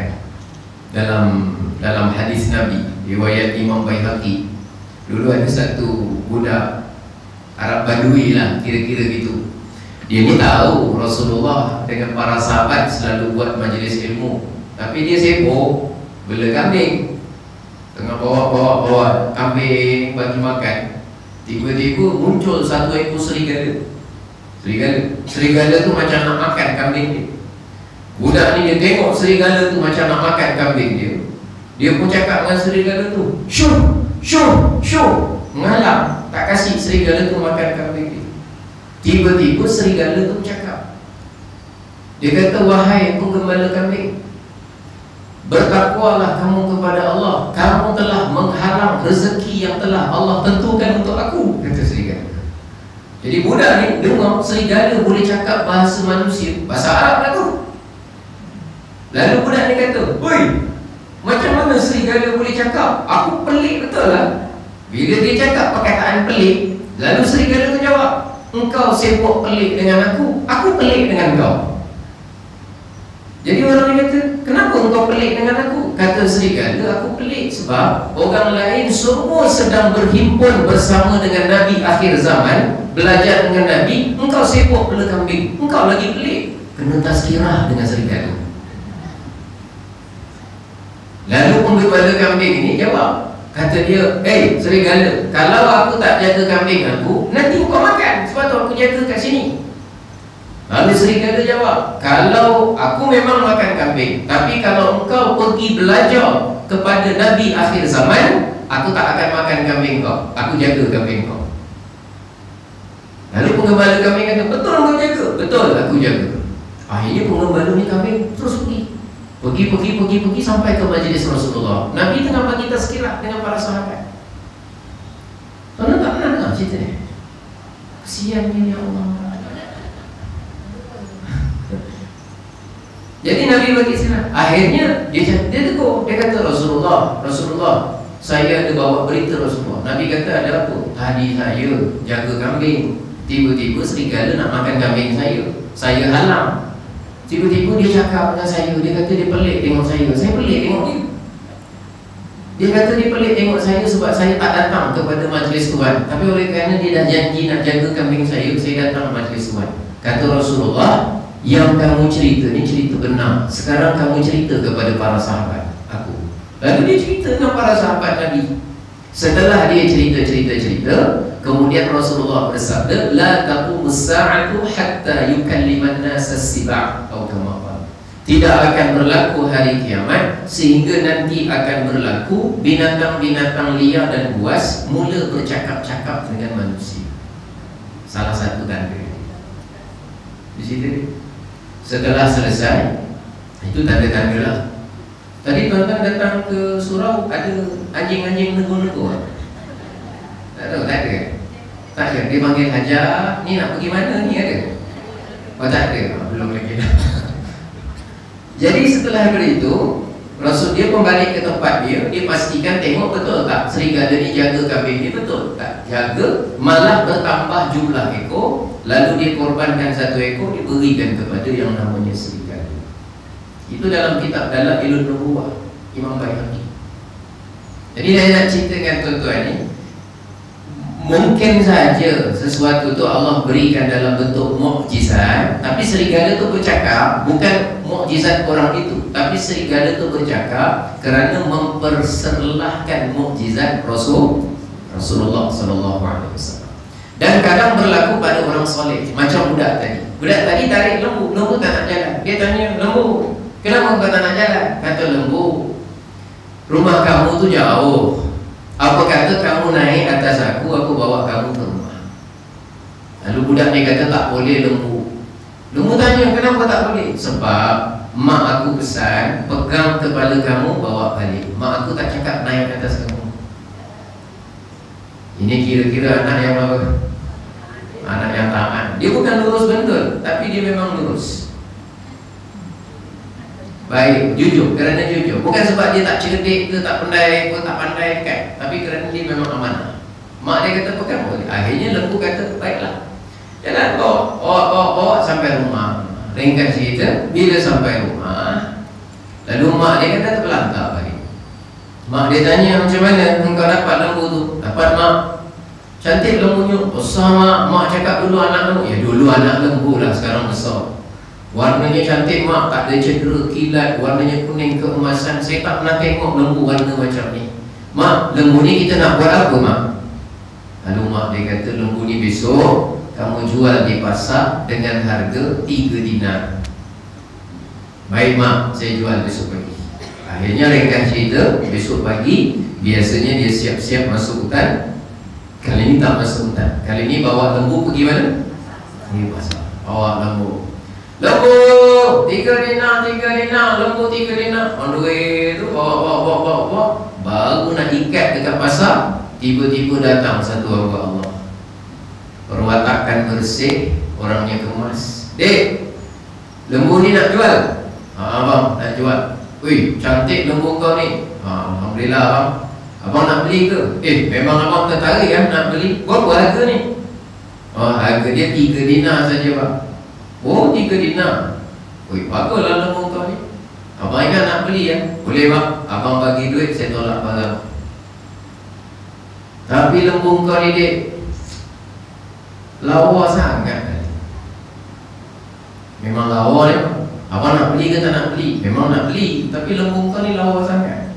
dalam hadis Nabi, riwayat Imam Baihaqi. Dulu ada satu budak Arab Badui lah, kira-kira gitu. Dia ni tahu Rasulullah dengan para sahabat selalu buat majlis ilmu, tapi dia sibuk bela kambing. Tengah bawa kambing bagi makan, tiba-tiba muncul satu ekor serigala. Serigala tu macam nak makan kambing dia. Budak ni dia tengok serigala tu macam nak makan kambing dia. Dia pun cakap dengan serigala tu, Syur, mengalah, tak kasih serigala tu makan kambing dia. Tiba-tiba serigala tu cakap. Dia kata, wahai penggembala kambing, bertakwalah kamu kepada Allah. Kamu telah mengharang rezeki yang telah Allah tentukan untuk aku, kata serigala. Jadi budak ni dengar serigala boleh cakap bahasa manusia, bahasa Arab lah tu. Lalu budak ni kata, oi, macam mana serigala boleh cakap? Aku pelik betul lah. Bila dia cakap perkataan pelik, lalu serigala tu jawab, engkau sibuk pelik dengan aku pelik dengan kau. Jadi orang ni kata, kenapa engkau pelik dengan aku? Kata serigala, aku pelik sebab orang lain semua sedang berhimpun bersama dengan Nabi akhir zaman, belajar dengan Nabi. Engkau sibuk bela kambing, engkau lagi pelik. Kena tazkirah dengan serigala. Lalu penggembala kambing ini jawab, kata dia, serigala, kalau aku tak jaga kambing aku, nanti kau makan, sebab tu aku jaga kat sini. Lalu serigala jawab, kalau aku memang makan kambing, tapi kalau engkau pergi belajar kepada Nabi akhir zaman, aku tak akan makan kambing kau, aku jaga kambing kau. Lalu penggembala kambing kata, betul kau jaga? Betul, aku jaga. Akhirnya penggembala ni kambing terus pergi sampai ke majlis Rasulullah. Nabi tengah bagi tazkirah dengan para sahabat. Tuan tak pernah dengar cerita ni? Kesiannya ya Allah. Jadi Nabi bagi tazkirah. Akhirnya dia tegur. Dia kata, Rasulullah, saya ada bawa berita Rasulullah. Nabi kata, ada apa? Tadi saya jaga kambing, tiba-tiba serigala nak makan kambing saya halang. Tiba-tiba dia cakap dengan saya, dia kata dia pelik tengok saya pelik tengok dia. Dia kata dia pelik tengok saya sebab saya tak datang kepada majlis Tuhan, tapi oleh kerana dia dah janji nak jaga kambing saya datang majlis Tuhan. Kata Rasulullah, yang kamu cerita ni cerita benar. Sekarang kamu cerita kepada para sahabat aku. Lalu dia cerita dengan para sahabat Nabi. Setelah dia cerita, Kemudian Rasulullah bersabda, la taqumus sa'atu hatta yukalliman nas as-siba' atau kama qala. Tidak akan berlaku hari kiamat sehingga nanti akan berlaku binatang-binatang liar dan buas mula bercakap-cakap dengan manusia. Salah satu tanda di situ. Setelah selesai, itu tanda-tanda lah. Tadi tuan-tuan datang ke surau, ada anjing-anjing nego-nego. Tak tahu, tak ada. Tak ada, dia panggil Hajar, ni nak pergi mana ni, ada? Oh tak ada, belum lagi. Jadi setelah itu, Rasul dia kembali ke tempat dia, dia pastikan tengok betul tak serigala ni jaga kambing ni, betul tak? Jaga, malah bertambah jumlah ekor. Lalu dia korbankan satu ekor, diberikan kepada yang namanya serigala. Itu dalam kitab Dalailun Nubuwah Imam Baihaqi. Jadi saya nak cerita dengan tuan-tuan ni, mungkin saja sesuatu tu Allah berikan dalam bentuk mukjizat, tapi serigala tu bercakap bukan mukjizat orang itu, tapi serigala tu bercakap kerana memperserlahkan mukjizat Rasulullah sallallahu alaihi wasallam. Dan kadang berlaku pada orang soleh, macam budak tadi. Budak tadi tarik lembu, lembu tak nak jalan. Dia tanya lembu, kenapa kau tak nak jalan? Kata lembu, rumah kamu tu jauh. Apa kata kamu naik atas aku bawa kamu ke rumah. Lalu budak ni kata tak boleh lembu. Lembu tanya, kenapa tak boleh? Sebab mak aku pesan pegang kepala kamu bawa balik. Mak aku tak cakap naik atas kamu. Ini kira-kira anak yang apa? Anak yang taat. Dia bukan lurus betul, tapi dia memang lurus. Baik, jujur, kerana jujur. Bukan sebab dia tak cerdik ke, tak pandai ke, tak pandai kan, tapi kerana dia memang amanah. Mak dia kata pegang boleh. Akhirnya lembu kata baiklah. Jalan bawa sampai rumah. Ringkas cerita, bila sampai rumah, lalu mak dia kata terpelantar balik. Mak dia tanya, macam mana engkau dapat lembu tu? Dapat mak. Cantik lembunya, besar mak. Mak cakap dulu anak lembu. Ya dulu anak lembu lah, sekarang besar. Warnanya cantik mak, tak ada cedera kilat, warnanya kuning keemasan. Saya tak pernah tengok lembu warna macam ni. Mak, lembu ni kita nak buat apa mak? Lalu mak dia kata, lembu ni besok kamu jual di pasar dengan harga 3 dinar. Baik mak, saya jual besok pagi. Akhirnya ringkas cerita, besok pagi biasanya dia siap-siap masuk hutan. Kali ini tak masuk hutan. Kali ini bawa lembu pergi mana? Di pasar. Bawa lembu. Lembu 3 dinar, 3 dinar, lembu 3 dinar. On the way tu bawa. Baru nak ikat dekat pasar, tiba-tiba datang satu hamba Allah. Perwatakan bersih, orangnya kemas. Dek, lembu ni nak jual? Abang nak jual. Wih, cantik lembu kau ni. Alhamdulillah abang. Abang nak beli ke? Memang abang tertarik kan nak beli. Berapa harga ni? Harga dia 3 dinar saja bang. Oh 3 dinar. Wih, baguslah lembu kau ni. Abang ingat nak beli ya? Boleh bang, abang bagi duit, saya tolak barang. Tapi lembu kau ni dek, lawa sangat. Memang lawa ni bang. Abang nak beli ke tak nak beli? Memang nak beli, tapi lembu kau ni lawa sangat.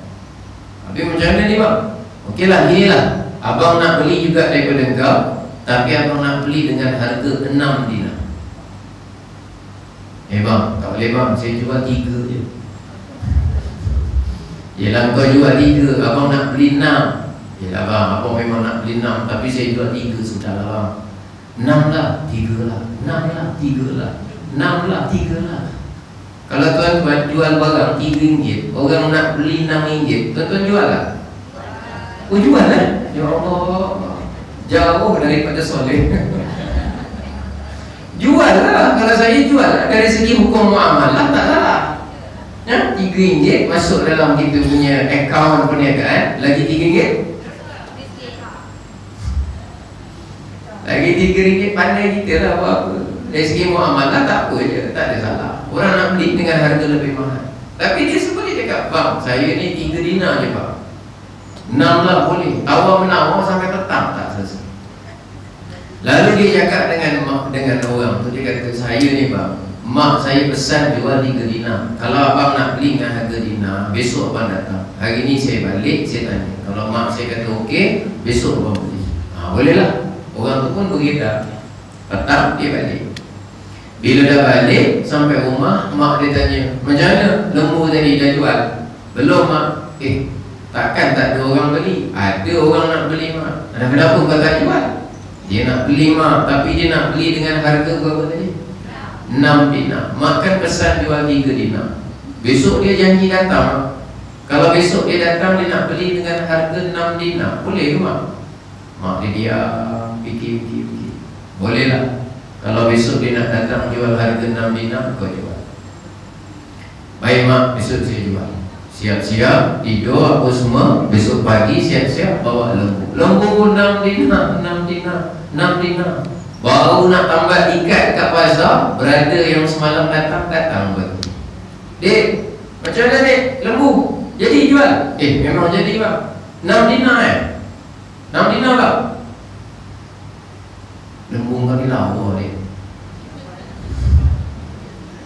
Tapi macam mana ni bang? Okeylah, ginilah. Abang nak beli juga daripada kau, tapi abang nak beli dengan harga 6 dinar. Bang, tak boleh bang, saya jual 3 je. Yelah kau jual 3, abang nak beli 6. Yelah bang, abang memang nak beli 6, tapi saya jual 3 sudahlah bang. 6 lah, 3 lah, 6 lah, 3 lah, 6 lah, 3 lah. Kalau tuan-tuan jual barang RM3, orang nak beli RM6, tuan-tuan jual lah? Oh jual lah? Ya Allah, jauh daripada soleh. Jual lah, kalau saya jual lah. Dari segi hukum muamalah tak salah ya? RM3 masuk dalam kita punya akaun perniagaan. Lagi RM3, lagi RM3, pandai kita lah apa-apa. Dari segi muamalah tak apa je, tak ada salah. Orang nak beli dengan harga lebih mahal, tapi dia sebenarnya cakap, bang saya ni 3 dinar je bang. 6 lah boleh. Awal menawar sampai petang tak selesai. Lalu dia cakap dengan orang tu, dia kata, saya ni bang, mak saya pesan jual 3 dinar. Kalau abang nak beli dengan harga dinar, besok abang datang. Hari ni saya balik, saya tanya. Kalau mak saya kata okey, besok abang beli. Boleh lah. Orang tu pun begitu. Petang dia balik. Bila dah balik sampai rumah, mak dia tanya, macam mana lembu tadi dah jual? Belum mak. Takkan tak ada orang beli? Ada orang nak beli mak. Kenapa kau tak jual? Dia nak beli mak, tapi dia nak beli dengan harga berapa tadi? 6 dinar. Mak kan pesan jual 3 dinar. Besok dia janji datang. Kalau besok dia datang, dia nak beli dengan harga 6 dinar, boleh ke mak? Mak dia diam, fikir. Boleh lah. Kalau besok dia nak datang jual harga 6 dinar, kau jual. Baik mak, besok saya jual. Siap-siap, tidur apa semua. Besok pagi siap-siap bawa lembu. Lembu 6 dinar. Baru nak tambah ikat kat pasar, brother yang semalam datang betul. Dek, macam mana dek? Lembu jadi jual? Memang jadi bang. 6 dinar 6 dinar bang. Lembu kau ni lawa dek.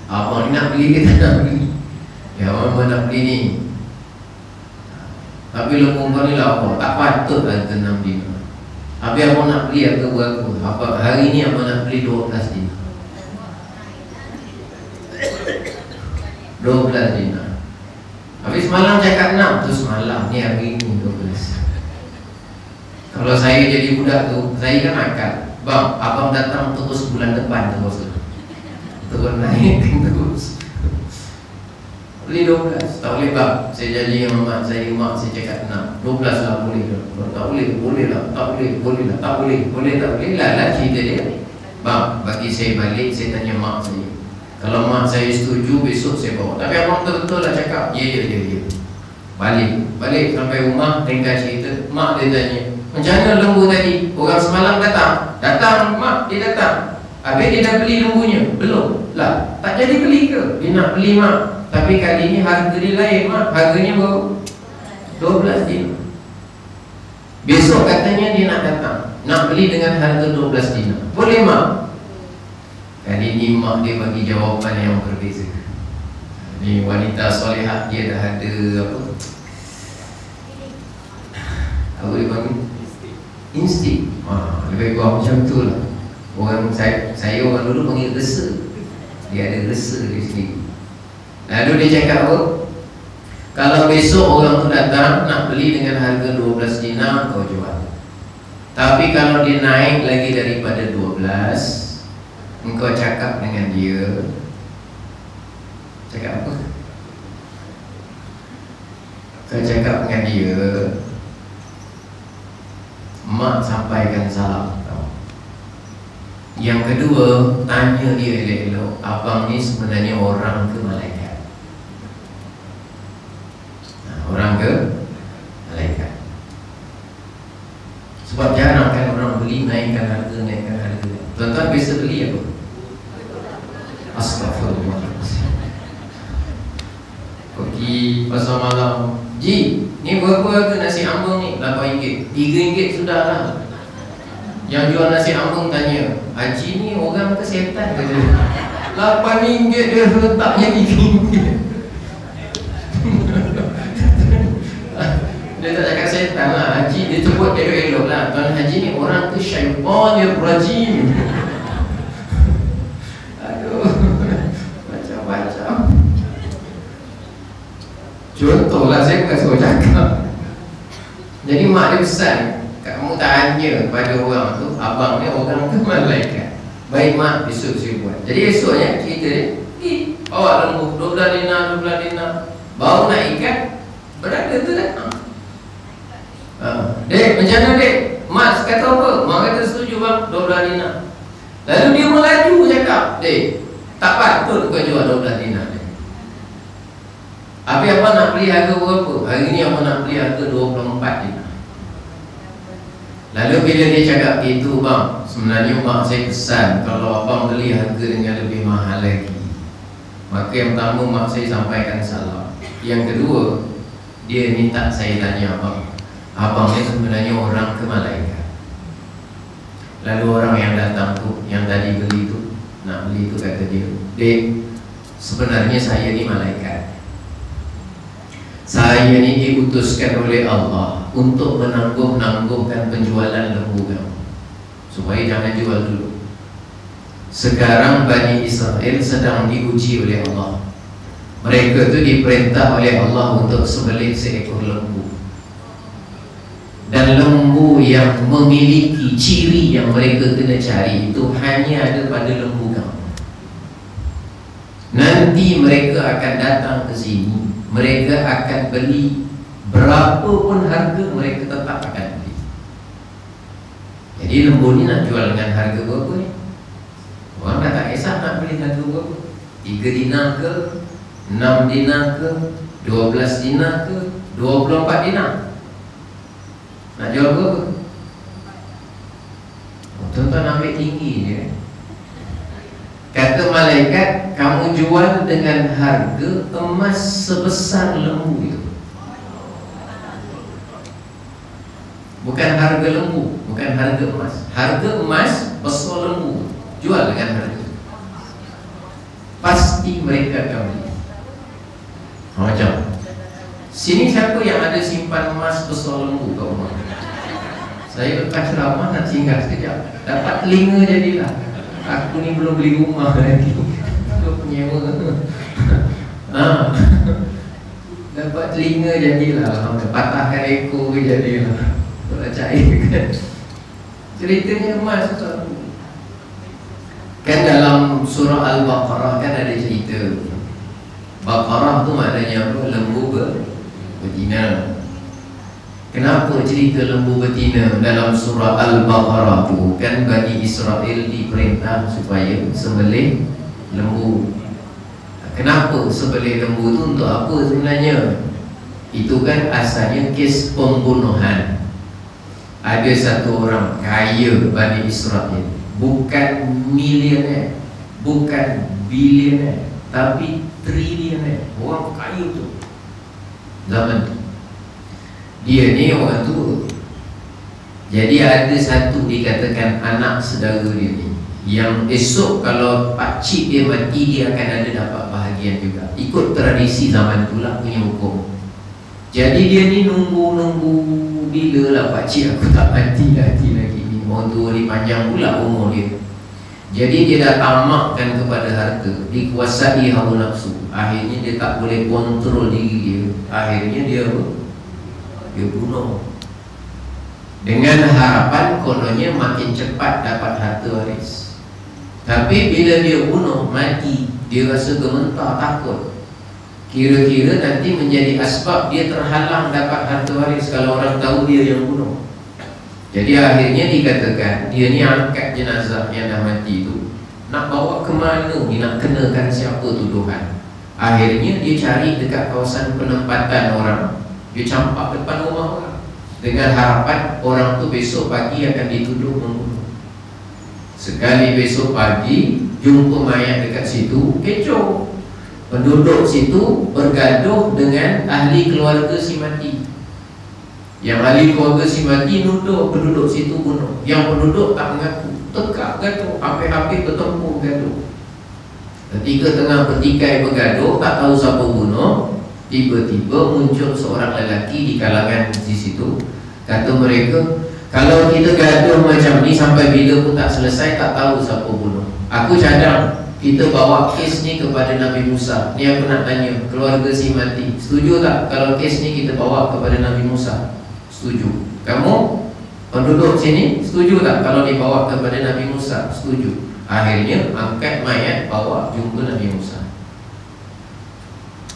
Abang ni nak beli ke tak nak beli? Ya abang nak beli ni. Tapi lembu kau ni lawa, tak patut harga 6 dinar. Tapi abang nak beli harga berapa? Hari ni abang nak beli 12 dinar. 12 dinar. Habis semalam cakap 6, tu semalam, ni hari ni 12. Kalau saya jadi budak tu, saya kan akal. Bang, abang datang terus bulan depan terus naik terus. Beli 12, tak boleh bang. Saya janji dengan mak saya cakap 6, 12 lah boleh. Tak boleh lah, tak boleh lah cerita dia. Bang, bagi saya balik, saya tanya mak saya. Kalau mak saya setuju, besok saya bawa. Tapi abang betul-betul lah cakap, ya. Balik sampai rumah, tinggal cerita. Mak dia tanya, macam mana lembu tadi? Orang semalam datang mak, dia datang. Habis dia dah beli lembunya? Belum lah, tak jadi beli ke? Dia nak beli mak, tapi kali ni harga dia lain mak. Harganya baru 12 dinar. Besok katanya dia nak datang, nak beli dengan harga 12 dinar. Boleh mak? Kali ni mak dia bagi jawapan yang berbeza. Ni wanita solehah, dia dah ada apa dia panggil? Insting. Lebih kurang macam tu lah. Orang saya orang dulu panggil resa. Dia ada resa di sini. Lalu dia cakap apa? Kalau besok orang tu datang nak beli dengan harga 12 dinar, kau jual. Tapi kalau dia naik lagi daripada 12, engkau cakap dengan dia. Cakap apa? Kau cakap dengan dia, mak sampaikan salam kau. Yang kedua, tanya dia elok-elok, abang ni sebenarnya orang ke malaikat? Orang ke malaikat? Sebab jarang kan orang beli naikkan harga. Tuan-tuan biasa beli apa? Astagfirullah. Pergi pasar malam, Ji, ni berapa harga nasi ambung ni? RM8. RM3 sudah lah. Yang jual nasi ambung tanya, Haji ni orang ke setan ke? RM8 dia letaknya RM3. Dia tak cakap setan lah, Haji dia sebut elok-elok lah. Tuan Haji ni orang ke syaitanir rajim. Aduh, macam-macam. Contohlah, saya bukan suruh cakap. Jadi mak dia pesan, kamu tanya pada orang tu, abang ni orang ke malaikat? Baik mak, besok saya buat. Jadi esoknya cerita dia, bawa lembu 12 dinar. Baru nak ikat, berada tu datang. Dek, macam mana dek? Mak kata apa? Mak kata setuju bang, 12 dinar. Lalu dia melaju cakap, dek, tak patut kau jual 12 dinar. Habis apa nak beli harga berapa? Hari ni apa nak beli harga 24 dinar. Lalu bila dia cakap itu, bang, sebenarnya mak saya pesan kalau abang beli harga dengan lebih mahal lagi. Maka yang pertama mak saya sampaikan salam. Yang kedua, dia minta saya tanya abang ni sebenarnya orang ke malaikat? Lalu orang yang datang tu, yang tadi beli tu, nak beli tu kata dia, dek, sebenarnya saya ni malaikat. Saya ni diutuskan oleh Allah untuk menangguh-nangguhkan penjualan lembu kamu. supaya jangan jual dulu. Sekarang Bani Israel sedang diuji oleh Allah. Mereka itu diperintah oleh Allah untuk sembelih seekor lembu. Dan lembu yang memiliki ciri yang mereka kena cari itu hanya ada pada lembu kamu. Nanti mereka akan datang ke sini, mereka akan beli, berapapun harga mereka tetap akan beli. Jadi lembu ni nak jual dengan harga berapa ni? Orang dah tak kisah nak beli harga berapa, 3 dinar ke, 6 dinar ke, 12 dinar ke, 24 dinar. Nak jual berapa? Tuan-tuan ambil tinggi je. Kata malaikat, kamu jual dengan harga emas sebesar lembu itu. Bukan harga lembu, bukan harga emas. Harga emas besar lembu, jual dengan harga. Pasti mereka akan beli. Macam sini siapa yang ada simpan emas besar lembu kat rumah? Saya lepas ceramah nak singgah sekejap, dapat telinga jadilah. Aku ni belum beli rumah lagi, aku penyewa. Dapat telinga jadilah, patahkan ekor jadilah. Kalau cair kan. Ceritanya emas besar lembu. Kan dalam surah Al-Baqarah kan ada cerita. Baqarah tu maknanya apa? Lembu betina. Kenapa cerita lembu betina dalam surah Al-Baqarah tu? Kan Bani Israel diperintah supaya sembelih lembu. Kenapa sembelih lembu tu, untuk apa sebenarnya? Itu kan asalnya kes pembunuhan. Ada satu orang kaya Bani Israel, bukan milioner, bukan bilioner, tapi trilioner. Orang kaya tu zaman tu. Dia ni orang tua. Jadi ada satu dikatakan anak saudara dia ni, yang esok kalau pakcik dia mati, dia akan ada dapat bahagian juga. Ikut tradisi zaman tu lah punya hukum. Jadi dia ni nunggu bila lah pakcik aku tak mati lagi ni. Orang tua ni panjang pula umur dia. Jadi dia dah tamakkan kepada harta, dikuasai hawa nafsu. Akhirnya dia tak boleh kontrol diri dia. Akhirnya dia bunuh, dengan harapan kononnya makin cepat dapat harta waris. Tapi bila dia bunuh, mati, dia rasa gementar, takut. Kira-kira nanti menjadi asbab dia terhalang dapat harta waris kalau orang tahu dia yang bunuh. Jadi akhirnya dikatakan dia ni angkat jenazah yang dah mati tu, nak bawa ke mana ni, nak kenakan siapa tuduhan. Akhirnya dia cari dekat kawasan penempatan orang, dia campak depan rumah orang, dengan harapan orang tu besok pagi akan dituduh membunuh. Sekali besok pagi jumpa mayat dekat situ, kecoh. Penduduk situ bergaduh dengan ahli keluarga si mati. Yang ahli keluarga si mati nuduh penduduk situ bunuh. Yang penduduk tak mengaku, tegak gaduh, habis-habis bertempur gaduh. Ketika tengah bertikai bergaduh, tak tahu siapa bunuh, tiba-tiba muncul seorang lelaki di kalangan di situ. Kata mereka, kalau kita gaduh macam ni sampai bila pun tak selesai, tak tahu siapa bunuh. Aku cadang kita bawa kes ni kepada Nabi Musa. Ni aku nak tanya, keluarga si mati, setuju tak kalau kes ni kita bawa kepada Nabi Musa? Setuju. Kamu penduduk sini setuju tak kalau dibawa kepada Nabi Musa? Setuju. Akhirnya angkat mayat, bawa jumpa Nabi Musa.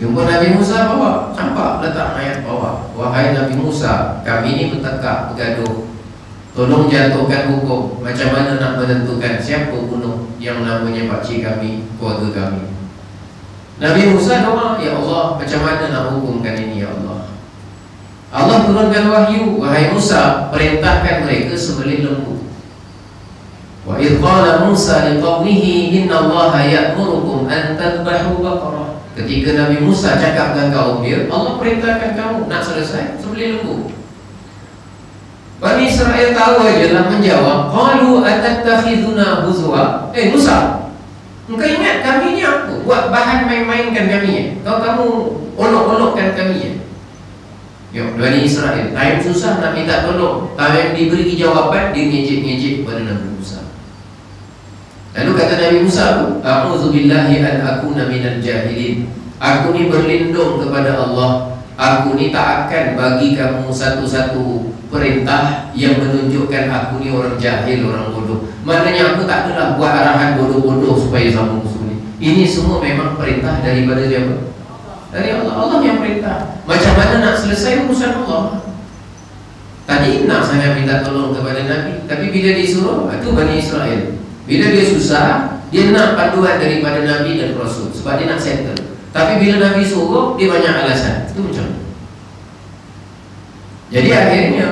Jumpa Nabi Musa, bawa, campak, letak mayat, bawa. Wahai Nabi Musa, kami ni bertekak, bergaduh, tolong jatuhkan hukum. Macam mana nak menentukan siapa bunuh yang namanya pakcik kami, keluarga kami? Nabi Musa doa, ya Allah, macam mana nak hukumkan ini ya Allah? Allah turunkan wahyu, wahai Musa, perintahkan mereka sembelih lembu. Wa idh qala Musa liqaumihi inna Allaha ya'murukum an tadhbahu baqarah. Ketika Nabi Musa cakap dengan kaum dia, Allah perintahkan kamu nak selesai sembelih lembu. Bani Israel tahu aja lah menjawab, qalu atattakhiduna huzwa. Musa, engkau ingat kami ni apa? Buat bahan main-mainkan kami ya? Kamu olok-olokkan kami ya? Bani Israel time susah nak minta tolong, time diberi jawaban dia ngejek-ngejek kepada Nabi Musa. Lalu kata Nabi Musa tu, a'udzubillahi an akuna minal jahilin. Aku ni berlindung kepada Allah. Aku ni tak akan bagi kamu satu-satu perintah yang menunjukkan aku ni orang jahil, orang bodoh. Maknanya aku tak adalah buat arahan bodoh-bodoh supaya sama musuh ni. Ini semua memang perintah daripada siapa? Dari Allah. Allah yang perintah. Macam mana nak selesai urusan Allah? Tadi nak sangat minta tolong kepada Nabi, tapi bila disuruh, itu Bani Israel. Bila dia susah, dia nak panduan daripada Nabi dan Rasul, sebab dia nak settle. Tapi bila Nabi suruh, dia banyak alasan. Itu macam mana? Jadi akhirnya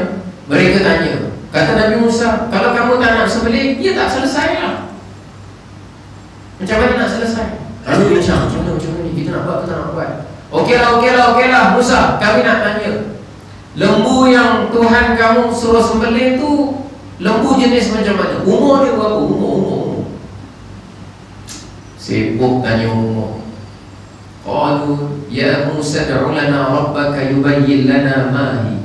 mereka tanya, kata Nabi Musa, kalau kamu tak nak sembelih, dia tak selesai lah. Macam mana nak selesai? Lalu dia macam mana ni? Kita nak buat, kita nak buat. Okeylah Musa, kami nak tanya, lembu yang Tuhan kamu suruh sembelih tu lembu jenis macam mana? Umur dia berapa? Umur. Sibuk tanya umur. Qalu ya Musa da'u lana rabbaka yubayyin lana ma hi.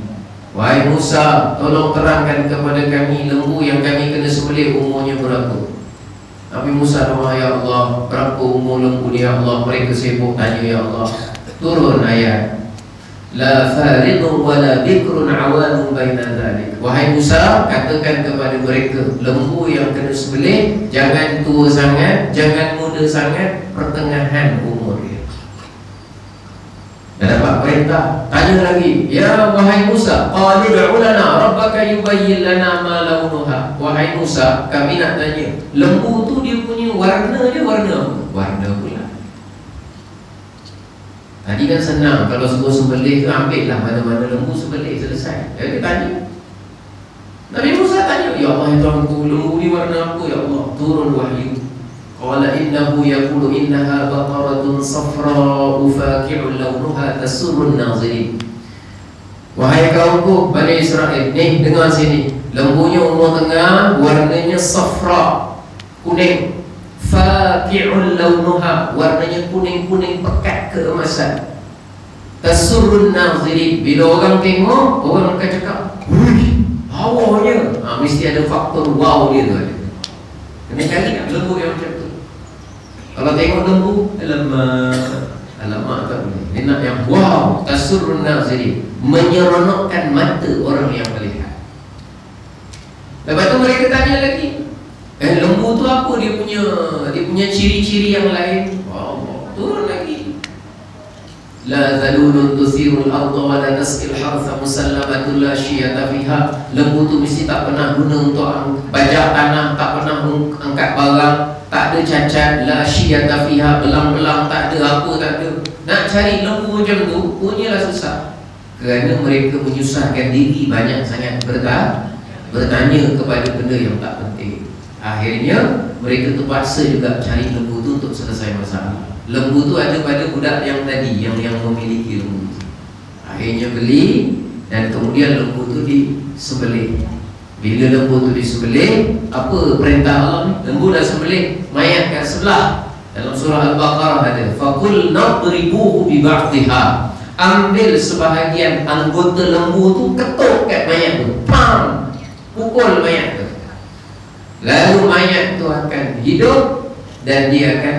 Wahai Musa, tolong terangkan kepada kami lembu yang kami kena sembelih umurnya berapa. Nabi Musa doa, ya Allah, berapa umur lembu ni ya Allah? Mereka sibuk tanya ya Allah. Turun ayat, la faridun wala bikrun awanun baina dhalik. Wahai Musa, katakan kepada mereka, lembu yang kena sembelih jangan tua sangat, jangan muda sangat, pertengahan umur dia. Dah dapat perintah. Tanya lagi, ya wahai Musa, qalu ud'u lana rabbaka yubayyin lana ma launuha. Wahai Musa, kami nak tanya, lembu tu dia punya warna, dia warna apa? Warna pula. Tadi kan senang, kalau semua sembelih tu ambil lah mana-mana lembu sembelih, selesai. Dia tanya, Nabi Musa tanya, ya Allah ya Tuhanku, lembu ni warna apa ya Allah? Turun wahyu. Qala innahu yaqulu innaha baqaratun safra'u faqi'un launuha tasurrun nazirin. Wahai kaumku Bani Israel, ni dengar sini, lembunya umur tengah, warnanya safra, kuning. Faqi'un launuha, warnanya kuning-kuning pekat keemasan. Tasurrun nazirin, bila orang tengok, orang akan cakap, wih, hawanya. Mesti ada faktor wow dia tu ada. Kena cari tak lembu yang macam tu. Kalau tengok lembu, alamak tak boleh. Dia nak yang wow, tasurrun nazirin, menyeronokkan mata orang yang melihat. Lepas tu mereka tanya lagi, lembu tu apa dia punya ciri-ciri yang lain? Wow, turun lagi. La zalulun tusirul arda wa la tasqil hartha musallamatun la syiyata fiha. Lembu tu mesti tak pernah guna untuk bajak tanah, tak pernah angkat barang, tak ada cacat, la syiyata fiha, belang-belang tak ada, apa tak ada. Nak cari lembu macam tu punyalah susah. Kerana mereka menyusahkan diri banyak sangat bertanya kepada benda yang tak penting. Akhirnya mereka terpaksa juga cari lembu tu untuk selesai masalah. Lembu tu ada pada budak yang tadi, yang memiliki lembu tu. Akhirnya beli, dan kemudian lembu tu disembelih. Bila lembu tu disembelih, apa perintah Allah ni? Lembu dah sembelih, mayat kat sebelah. Dalam surah Al-Baqarah ada, faqul nadribuhu bi ba'dihha. Ambil sebahagian anggota lembu tu, ketuk kat mayat tu, pam, pukul mayat tu. Lalu mayat tu akan hidup dan dia akan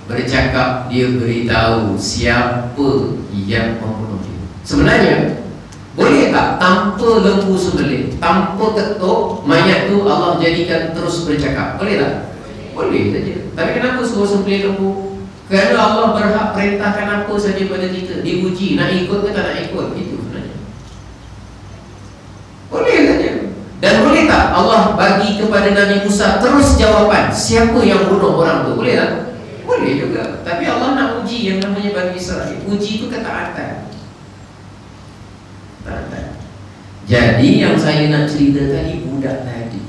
bercakap, dia beritahu siapa yang membunuh dia. Sebenarnya boleh tak tanpa lembu sembelih, tanpa ketuk mayat tu Allah jadikan terus bercakap? Boleh tak? Boleh saja. Tapi kenapa suruh sembelih lembu? Kerana Allah berhak perintahkan apa saja pada kita. Diuji nak ikut ke tak nak ikut, itu sebenarnya. Boleh saja. Dan boleh tak Allah bagi kepada Nabi Musa terus jawapan siapa yang bunuh orang tu? Boleh tak? Boleh juga. Tapi Allah nak uji yang namanya Bani Israel. Uji itu ketaatan. Jadi yang saya nak cerita tadi, budak tadi,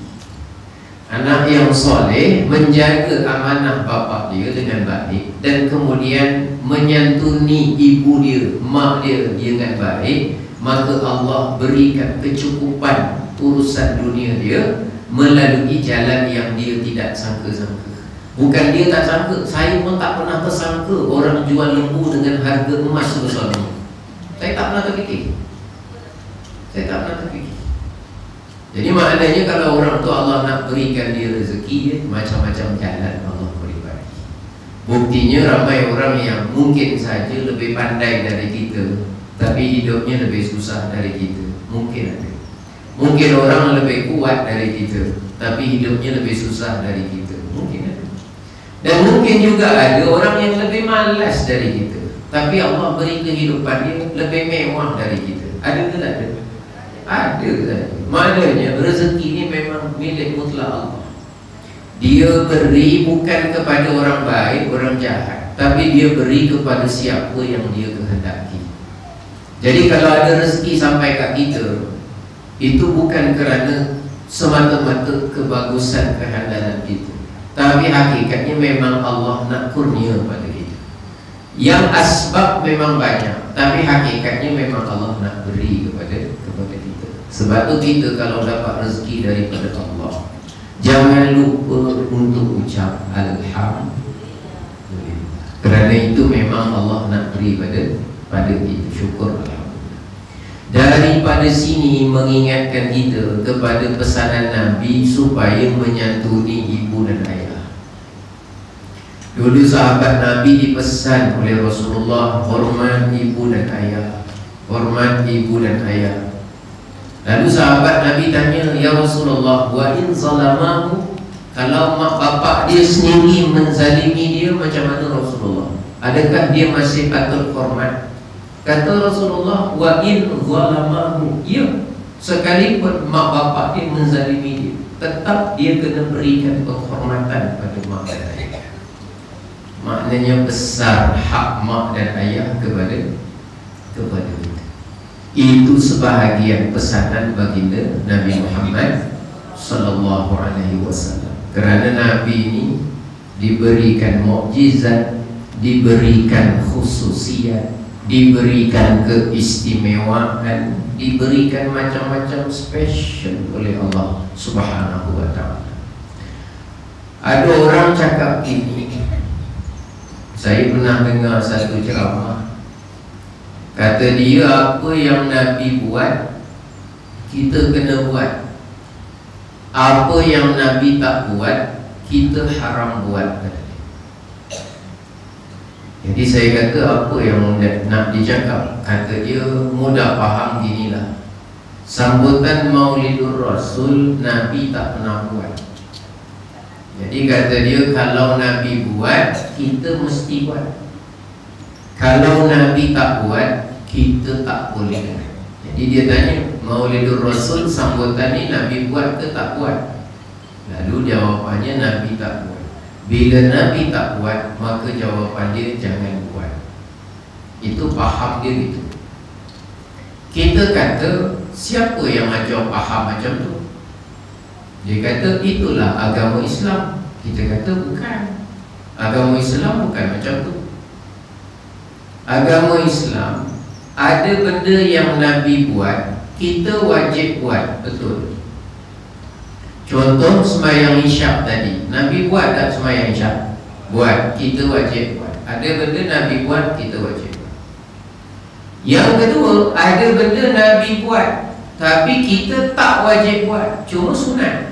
anak yang soleh, menjaga amanah bapa dia dengan baik, dan kemudian menyantuni ibu dia, mak dia dengan baik, maka Allah berikan kecukupan urusan dunia dia melalui jalan yang dia tidak sangka-sangka. Bukan dia tak sangka, saya pun tak pernah tersangka orang jual lembu dengan harga emas sebesar ini. Saya tak pernah terfikir. Saya tak pernah terfikir. Jadi maknanya kalau orang tu Allah nak berikan dia rezeki, macam-macam jalan Allah beri bagi. Buktinya ramai orang yang mungkin saja lebih pandai dari kita, tapi hidupnya lebih susah dari kita. Mungkin ada. Mungkin orang lebih kuat dari kita, tapi hidupnya lebih susah dari kita. Mungkin ada. Dan mungkin juga ada orang yang lebih malas dari kita, tapi Allah beri kehidupan dia lebih mewah dari kita. Ada ke tak ada? Ada saja. Maknanya rezeki ini memang milik mutlak Allah. Dia beri bukan kepada orang baik, orang jahat, tapi dia beri kepada siapa yang dia kehendaki. Jadi kalau ada rezeki sampai kat kita, itu bukan kerana semata-mata kebagusan kehandalan kita, tapi hakikatnya memang Allah nak kurnia pada kita. Yang asbab memang banyak, tapi hakikatnya memang Allah nak beri kepada kita. Sebab tu kita kalau dapat rezeki daripada Allah, jangan lupa untuk ucap Alhamdulillah. Kerana itu memang Allah nak beri pada kita. Syukur Alhamdulillah. Daripada sini mengingatkan kita kepada pesanan Nabi supaya menyantuni ibu dan ayah. Dulu sahabat Nabi dipesan oleh Rasulullah, hormat ibu dan ayah, hormat ibu dan ayah. Lalu sahabat Nabi tanya, ya Rasulullah, wa in zalamahu, kalau mak bapak dia sendiri menzalimi dia, macam mana Rasulullah? Adakah dia masih patut hormat? Kata Rasulullah, wa in zalamahu, ya, sekalipun mak bapak dia menzalimi dia, tetap dia kena berikan penghormatan pada mak dan ayah. Maknanya besar hak mak dan ayah kepada kita. Itu sebahagian pesanan baginda Nabi Muhammad sallallahu alaihi wasallam. Kerana Nabi ini diberikan mukjizat, diberikan khususiat, diberikan keistimewaan, diberikan macam-macam special oleh Allah Subhanahu wa taala. Ada orang cakap gini, saya pernah dengar satu ceramah. Kata dia, apa yang Nabi buat, kita kena buat. Apa yang Nabi tak buat, kita haram buat. Jadi saya kata, apa yang nak dicakap? Kata dia, mudah faham ginilah. Sambutan Maulidur Rasul, Nabi tak pernah buat. Jadi kata dia, kalau Nabi buat, kita mesti buat. Kalau Nabi tak buat, kita tak boleh. Jadi dia tanya, Maulidur Rasul sambutan ni Nabi buat ke tak buat? Lalu jawapannya Nabi tak buat. Bila Nabi tak buat, maka jawapan dia jangan buat. Itu faham dia gitu. Kita kata, siapa yang ajar faham macam tu? Dia kata, itulah agama Islam. Kita kata bukan. Agama Islam bukan macam tu. Agama Islam, ada benda yang Nabi buat, kita wajib buat. Betul. Contoh sembahyang isyak tadi, Nabi buat tak sembahyang isyak? Buat, kita wajib buat. Ada benda Nabi buat, kita wajib buat. Yang kedua, ada benda Nabi buat, tapi kita tak wajib buat, cuma sunat.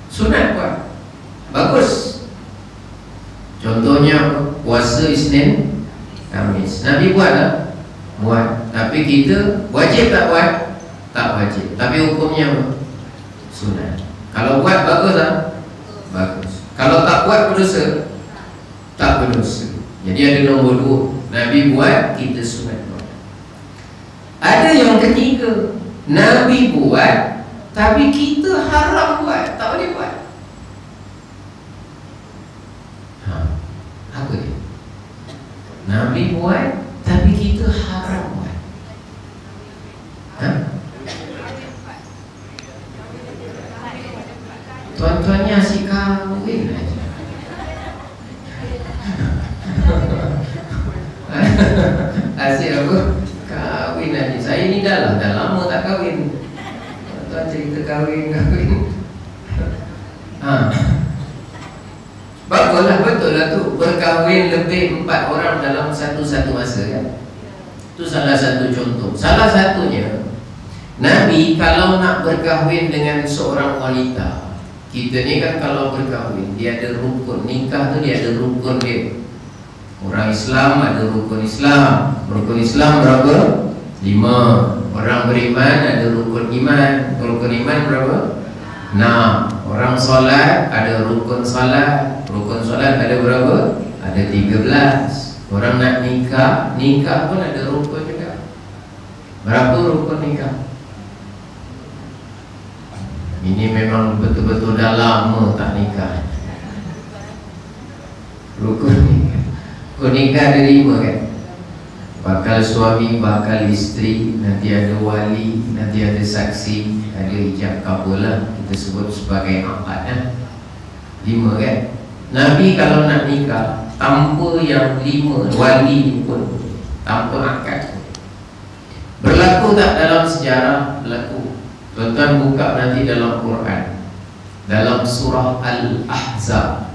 Sunat buat, bagus. Contohnya puasa Isnin Khamis, Nabi buat tak? Buat. Tapi kita wajib tak buat? Tak wajib. Tapi hukumnya apa? Sunat. Kalau buat bagus tak? Bagus. Kalau tak buat berdosa? Tak berdosa. Jadi ada nombor dua. Nabi buat, kita sunat buat. Ada yang ketiga, Nabi buat, tapi kita haram buat, tak boleh buat. Apa dia? Nabi buat, tapi kita haram buat. Tuan-tuannya asyik kahwin aja. Asyik apa? Kahwin aja. Saya ni dah lama tak kahwin. Tuan cerita kahwin. Baguslah, betul lah tu. Berkahwin lebih 4 orang dalam satu masa kan. Itu salah satu contoh. Salah satunya, Nabi kalau nak berkahwin dengan seorang wanita, kita ni kan kalau berkahwin dia ada rukun nikah tu, dia ada rukun dia. Orang Islam ada rukun Islam. Rukun Islam berapa? 5. Orang beriman ada rukun iman. Rukun iman berapa? 6. Orang solat ada rukun solat. Rukun solat ada berapa? Ada 13. Orang nak nikah, nikah pun ada rukun juga. Berapa rukun nikah? Ini memang betul-betul dah lama tak nikah. Rukun nikah. Rukun nikah ada 5 kan? Bakal suami, bakal isteri, nanti ada wali, nanti ada saksi, ada ijab kabul lah. Kita sebut sebagai akad 5 kan? Nabi kalau nak nikah tanpa yang 5 wali pun, tanpa akad, berlaku tak dalam sejarah? Berlaku. Tuan-tuan buka nanti dalam Quran, dalam surah Al-Ahzab.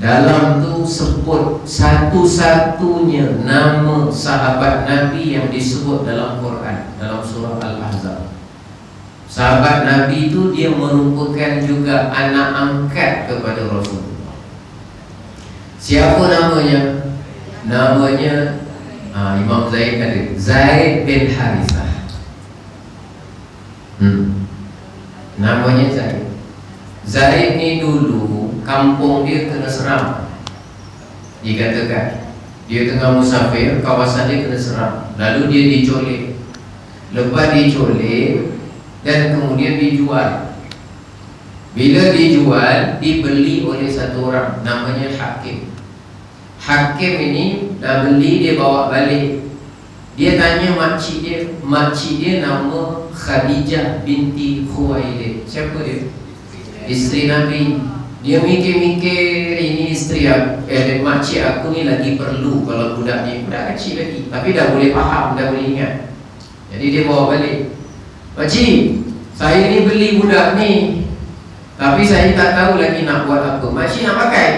Dalam tu sebut satu-satunya nama sahabat Nabi yang disebut dalam Quran, dalam surah Al-Ahzab. Sahabat Nabi itu dia merupakan juga anak angkat kepada Rasulullah. Siapa namanya? Namanya Imam Zaid ada, Zaid bin Harithah. Namanya Zaid. Zaid ni dulu kampung dia kena serang. Dikatakan dia tengah musafir, kawasan dia kena serang. Lalu dia diculik. Lepas diculik dan kemudian dijual. Bila dijual, dibeli oleh satu orang namanya Hakim. Hakim ini dah beli, dia bawa balik. Dia tanya makcik dia nama Khadijah binti Khuwailid. Siapa dia? Isteri Nabi. Dia mikir-mikir, ini isteri makcik aku ni lagi perlu. Kalau budak ni, budak kecil lagi, tapi dah boleh faham, dah boleh ingat. Jadi dia bawa balik. Makcik, saya ni beli budak ni, tapi saya tak tahu lagi nak buat apa. Makcik nak pakai?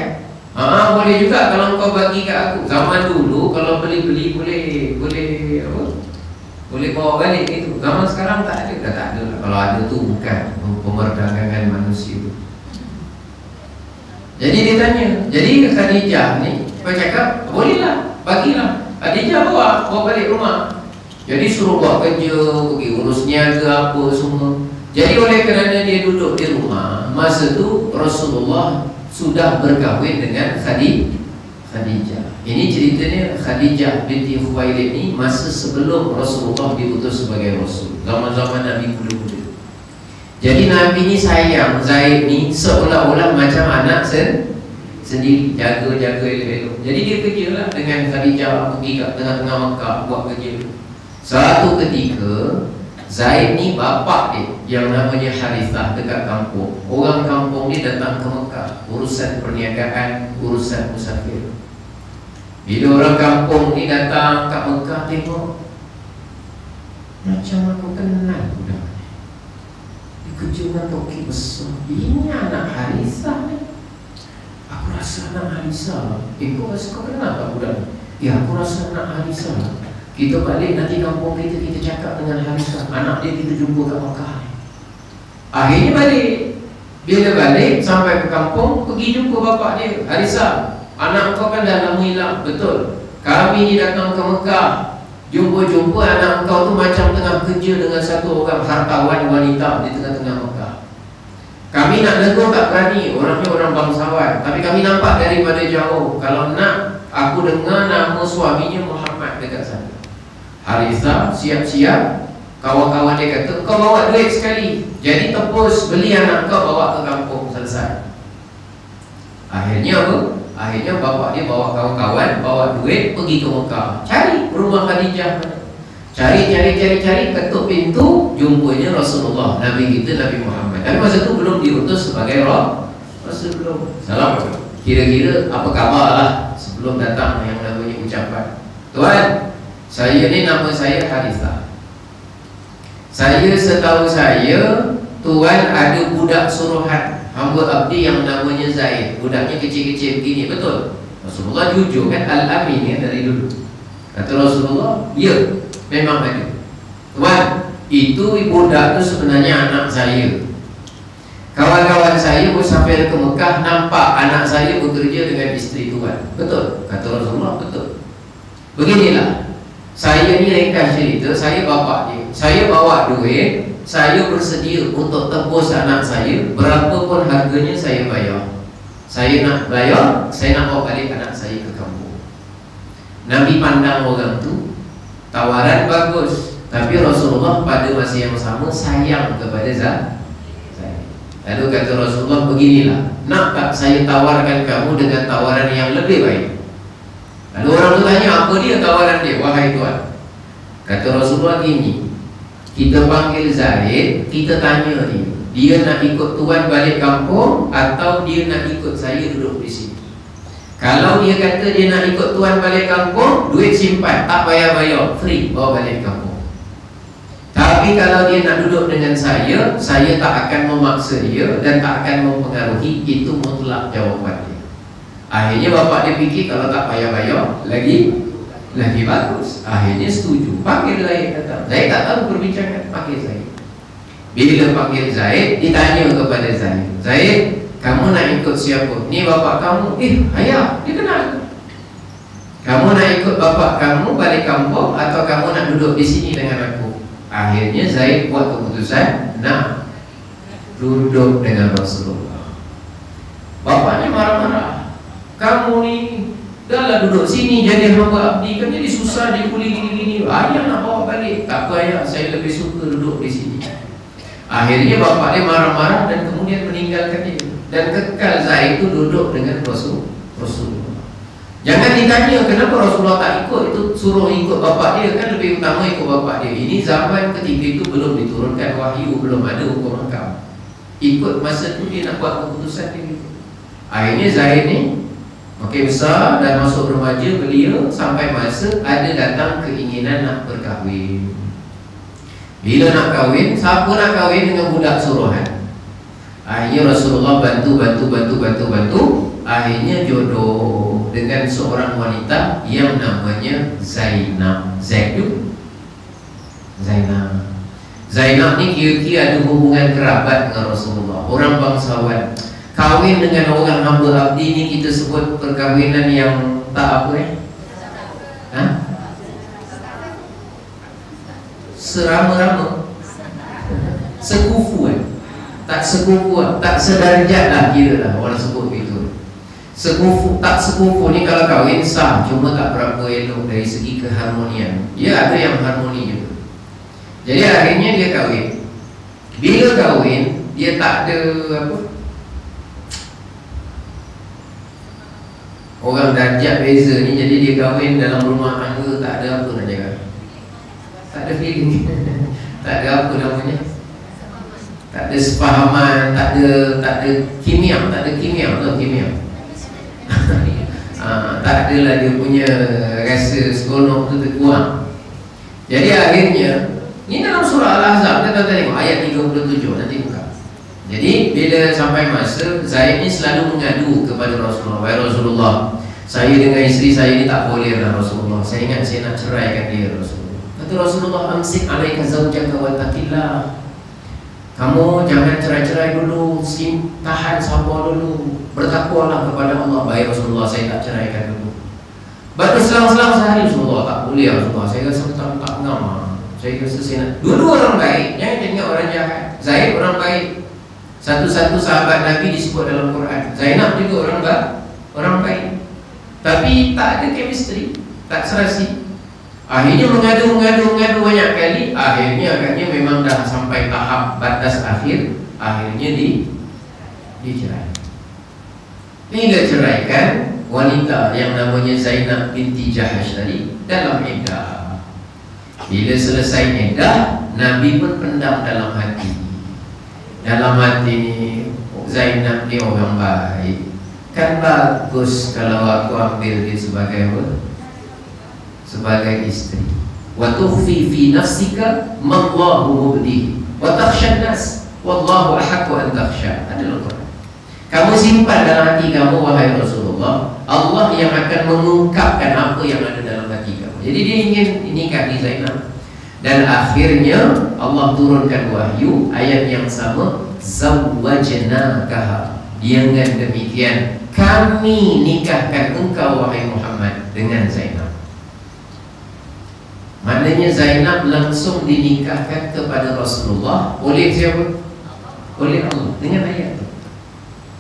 Boleh juga kalau kau bagi kat aku. Zaman dulu kalau beli-beli boleh apa? Boleh bawa balik gitu. Zaman sekarang tak ada. Dah tak ada lah. Kalau ada tu bukan pemerdagangan manusia. Jadi dia tanya. Jadi Khadijah ni dia cakap, bolehlah, bagilah. Khadijah bawa balik rumah. Jadi suruh buat kerja, pergi urus niaga apa semua. Jadi oleh kerana dia duduk di rumah, masa tu Rasulullah sudah berkahwin dengan Khadijah. Ini ceritanya Khadijah binti Khuwailid ni masa sebelum Rasulullah diutus sebagai Rasul, zaman-zaman Nabi muda-muda. Jadi Nabi ni sayang Zaid ni seolah-olah macam anak sendiri, jaga-jaga elok-elok. Jadi dia kerjalah dengan Khadijah, pergi kat tengah-tengah Makkah buat kerja. Suatu ketika Zaid ni bapak dia yang namanya Harithah dekat kampung. Orang kampung ni datang ke Mekah, urusan perniagaan, urusan musafir. Bila orang kampung ni datang ke Mekah, tengok macam aku kenal budak ni. Dia kerja dengan toki besar. Ini anak Harithah ni. Aku rasa anak Harithah. Kau rasa kau kenal tak budak ni? Ya, aku rasa anak Harithah. Kita balik nanti kampung kita cakap dengan Harithah, anak dia kita jumpa kat Makkah. Akhirnya balik. Bila balik sampai ke kampung, pergi jumpa bapak dia. Harithah, anak kau kan dah lama hilang. Betul, kami ni datang ke Makkah, jumpa anak kau tu macam tengah kerja dengan satu orang hartawan wanita di tengah-tengah Makkah. Kami nak negur tak berani, orangnya orang bangsawan. Tapi kami nampak daripada jauh. Kalau nak, aku dengar nama suaminya Muhammad dekat sana. Harithah siap-siap. Kawan-kawan dia kata, kau bawa duit sekali, jadi tepus beli anak kau, bawa ke kampung, selesai. Akhirnya apa? Akhirnya bapak dia bawa kawan-kawan, bawa duit, pergi ke Mekah, cari rumah Khadijah. Cari, ketuk pintu, jumpanya Rasulullah, Nabi kita, Nabi Muhammad. Tapi masa itu belum diutus sebagai Rasul, belum. Salam. Kira-kira apa kabar lah sebelum datang yang namanya ucapan. Tuan, saya ni nama saya Harithah. Saya setahu saya, Tuan ada budak suruhan, hamba abdi yang namanya Zaid. Budaknya kecil-kecil begini, betul? Rasulullah jujur kan, Al-Amin ya, dari dulu. Kata Rasulullah, ya, memang ada. Tuan, Itu budak itu sebenarnya anak saya. Kawan-kawan saya musafir ke Mekah, nampak anak saya bekerja dengan isteri tuan. Betul? Kata Rasulullah, betul. Beginilah, saya ni ringkas cerita, saya bapak dia. Saya bawa duit, saya bersedia untuk tebus anak saya, berapapun harganya saya bayar. Saya nak bayar, saya nak bawa balik anak saya ke kampung. Nabi pandang orang tu, tawaran bagus, tapi Rasulullah pada masa yang sama sayang kepada saya. Lalu kata Rasulullah, beginilah, nak tak saya tawarkan kamu dengan tawaran yang lebih baik? Lalu orang tu tanya, apa dia tawaran dia? Wahai tuan, kata Rasulullah gini, kita panggil Zaid, kita tanya dia nak ikut tuan balik kampung atau dia nak ikut saya duduk di sini. Kalau dia kata dia nak ikut tuan balik kampung, duit simpan, tak bayar-bayar, free, bawa balik kampung. Tapi kalau dia nak duduk dengan saya tak akan memaksa dia dan tak akan mempengaruhi. Itu mutlak jawapan dia. Akhirnya bapak dia fikir, kalau tak bayar-bayar lagi bagus. Akhirnya setuju, panggil Zaid datang. Zaid tak tahu perbincangan, panggil Zaid. Bila panggil Zaid, ditanya kepada Zaid, Zaid, kamu nak ikut siapa? Ni bapak kamu. Ayah, dia kenal. Kamu nak ikut bapak kamu balik kampung atau kamu nak duduk di sini dengan aku? Akhirnya Zaid buat keputusan nak duduk dengan Rasulullah. Bapaknya marah-marah, kamu ni dah lah duduk sini jadi hamba abdi, kan jadi susah dikuli gini-gini. Ayah nak bawa balik. Tak apa ayah, saya lebih suka duduk di sini. Akhirnya bapak dia marah-marah dan kemudian meninggalkan dia. Dan kekal Zaid itu duduk dengan Rasulullah. Jangan ditanya kenapa Rasulullah tak ikut, itu suruh ikut bapak dia, kan lebih utama ikut bapak dia. Ini zaman ketika itu belum diturunkan wahyu, belum ada hukum hakam. Ikut masa itu dia nak buat keputusan dia. Akhirnya Zaid ni makin besar dan masuk remaja belia, sampai masa ada datang keinginan nak berkahwin. Bila nak kahwin, siapa nak kahwin dengan budak suruhan? Akhirnya Rasulullah bantu. Akhirnya jodoh dengan seorang wanita yang namanya Zainab. Zainab ni kira-kira ada hubungan kerabat dengan Rasulullah, orang bangsawan. Kahwin dengan orang hamba abdi ni kita sebut perkahwinan yang tak apa serama-rama, sekufu tak sekufu, tak sedarjat lah, kira lah orang sebut begitu. Sekufu, tak sekufu ni kalau kahwin sah, cuma tak berapa elok dari segi keharmonian. Dia ada yang harmoni juga. Jadi akhirnya dia kahwin. Bila kahwin, dia tak ada apa, orang darjat beza ni, jadi dia kahwin dalam rumah tangga, tak ada apa nak jaga, tak ada feeling tak ada apa namanya, tak ada sepahaman, tak ada kimia, tak adalah dia punya rasa seronok tu terkurang. Jadi akhirnya ni dalam surah Al-Ahzab, kita tengok ayat 37, nanti buka. Jadi bila sampai masa, Zaid ni selalu mengadu kepada Rasulullah, wahai Rasulullah, saya dengan isteri saya ni tak boleh lah Rasulullah, saya ingat saya nak ceraikan dia Rasulullah. Kata Rasulullah, amsik alaika zawjaka wa taqillah, kamu jangan cerai-cerai dulu, tahan, sabar dulu, bertakwalah kepada Allah. Baik Rasulullah, saya tak ceraikan dulu. Baru selang-selang sehari, Rasulullah, tak boleh Rasulullah, saya rasa tak ngam, saya rasa saya nak. Dua-dua orang baik, jangan tengok orang jahat. Zaid orang baik, satu-satu sahabat Nabi disebut dalam Quran. Zainab juga orang baik, tapi tak ada chemistry, tak serasi. Akhirnya mengadu banyak kali. Akhirnya agaknya memang dah sampai tahap batas akhir. Akhirnya dicerai. Bila ceraikan, wanita yang namanya Zainab binti Jahash tadi dalam iddah. Bila selesai iddah, Nabi pun pendam dalam hati. Dalam hati ni, Zainab ni orang baik, kan bagus kalau aku ambil dia sebagai apa? Sebagai istri. Wa tukhfi fi nafsika ma Allahu mubdihi wa takhsha an-nas wallahu ahaqqu an takhsha. Ada Al-Quran. Kamu simpan dalam hati kamu wahai Rasulullah, Allah yang akan mengungkapkan apa yang ada dalam hati kamu. Jadi dia ingin nikahi Zainab. Dan akhirnya Allah turunkan wahyu ayat yang sama, zawwajnakaha. Dengan demikian kami nikahkan engkau wahai Muhammad dengan Zainab. Maknanya Zainab langsung dinikahkan kepada Rasulullah oleh siapa? Oleh Allah dengan ayat itu.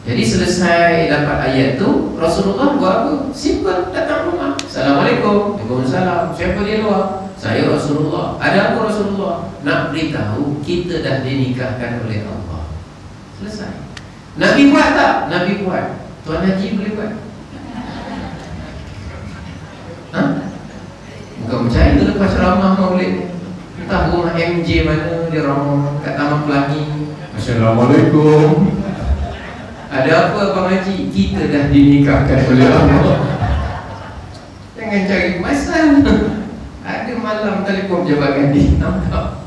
Jadi selesai dapat ayat itu, Rasulullah buat apa? Simple, datang rumah. Assalamualaikum. Waalaikumsalam. Siapa di luar? Saya Rasulullah. Ada apa Rasulullah? Nak beritahu kita dah dinikahkan oleh Allah. Selesai. Nabi buat tak? Nabi buat. Tuan Haji boleh buat? Hah? Bukan percaya tu lepas ceramah maulid. Entah rumah MJ mana, dia ramah kat Taman Pelangi. Assalamualaikum. Ada apa Abang Haji? Kita dah dinikahkan oleh Allah. Jangan cari masalah. Ada malam telefon pejabat ganti. Nampak?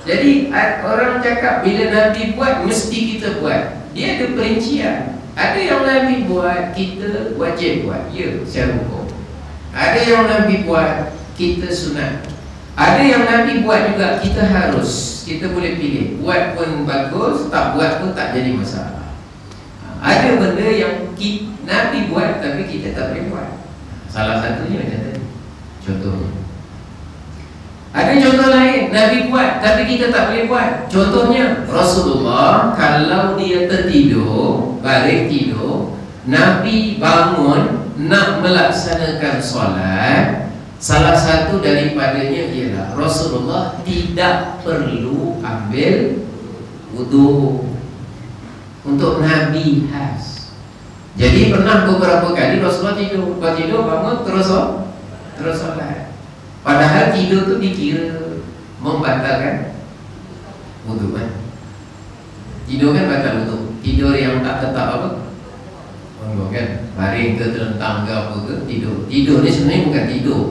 Jadi orang cakap bila Nabi buat mesti kita buat. Dia ada perincian. Ada yang Nabi buat kita wajib buat. Ya, secara hukum. Ada yang Nabi buat kita sunat. Ada yang Nabi buat juga kita harus. Kita boleh pilih. Buat pun bagus, tak buat pun tak jadi masalah. Ada benda yang Nabi buat tapi kita tak boleh buat. Salah satunya macam tadi. Contohnya. Ada contoh lain, Nabi buat tapi kita tak boleh buat. Contohnya Rasulullah kalau dia tertidur, baring tidur, Nabi bangun nak melaksanakan solat, salah satu daripadanya ialah Rasulullah tidak perlu ambil wudu. Untuk Nabi khas. Jadi pernah beberapa kali Rasulullah tidur, bangun terus solat. Padahal tidur tu dikira membatalkan wudu kan. Tidur kan batal wudu. Tidur yang tak tetap apa? Kan? Baring ke terlentang ke apa ke tidur. Tidur ni sebenarnya bukan tidur.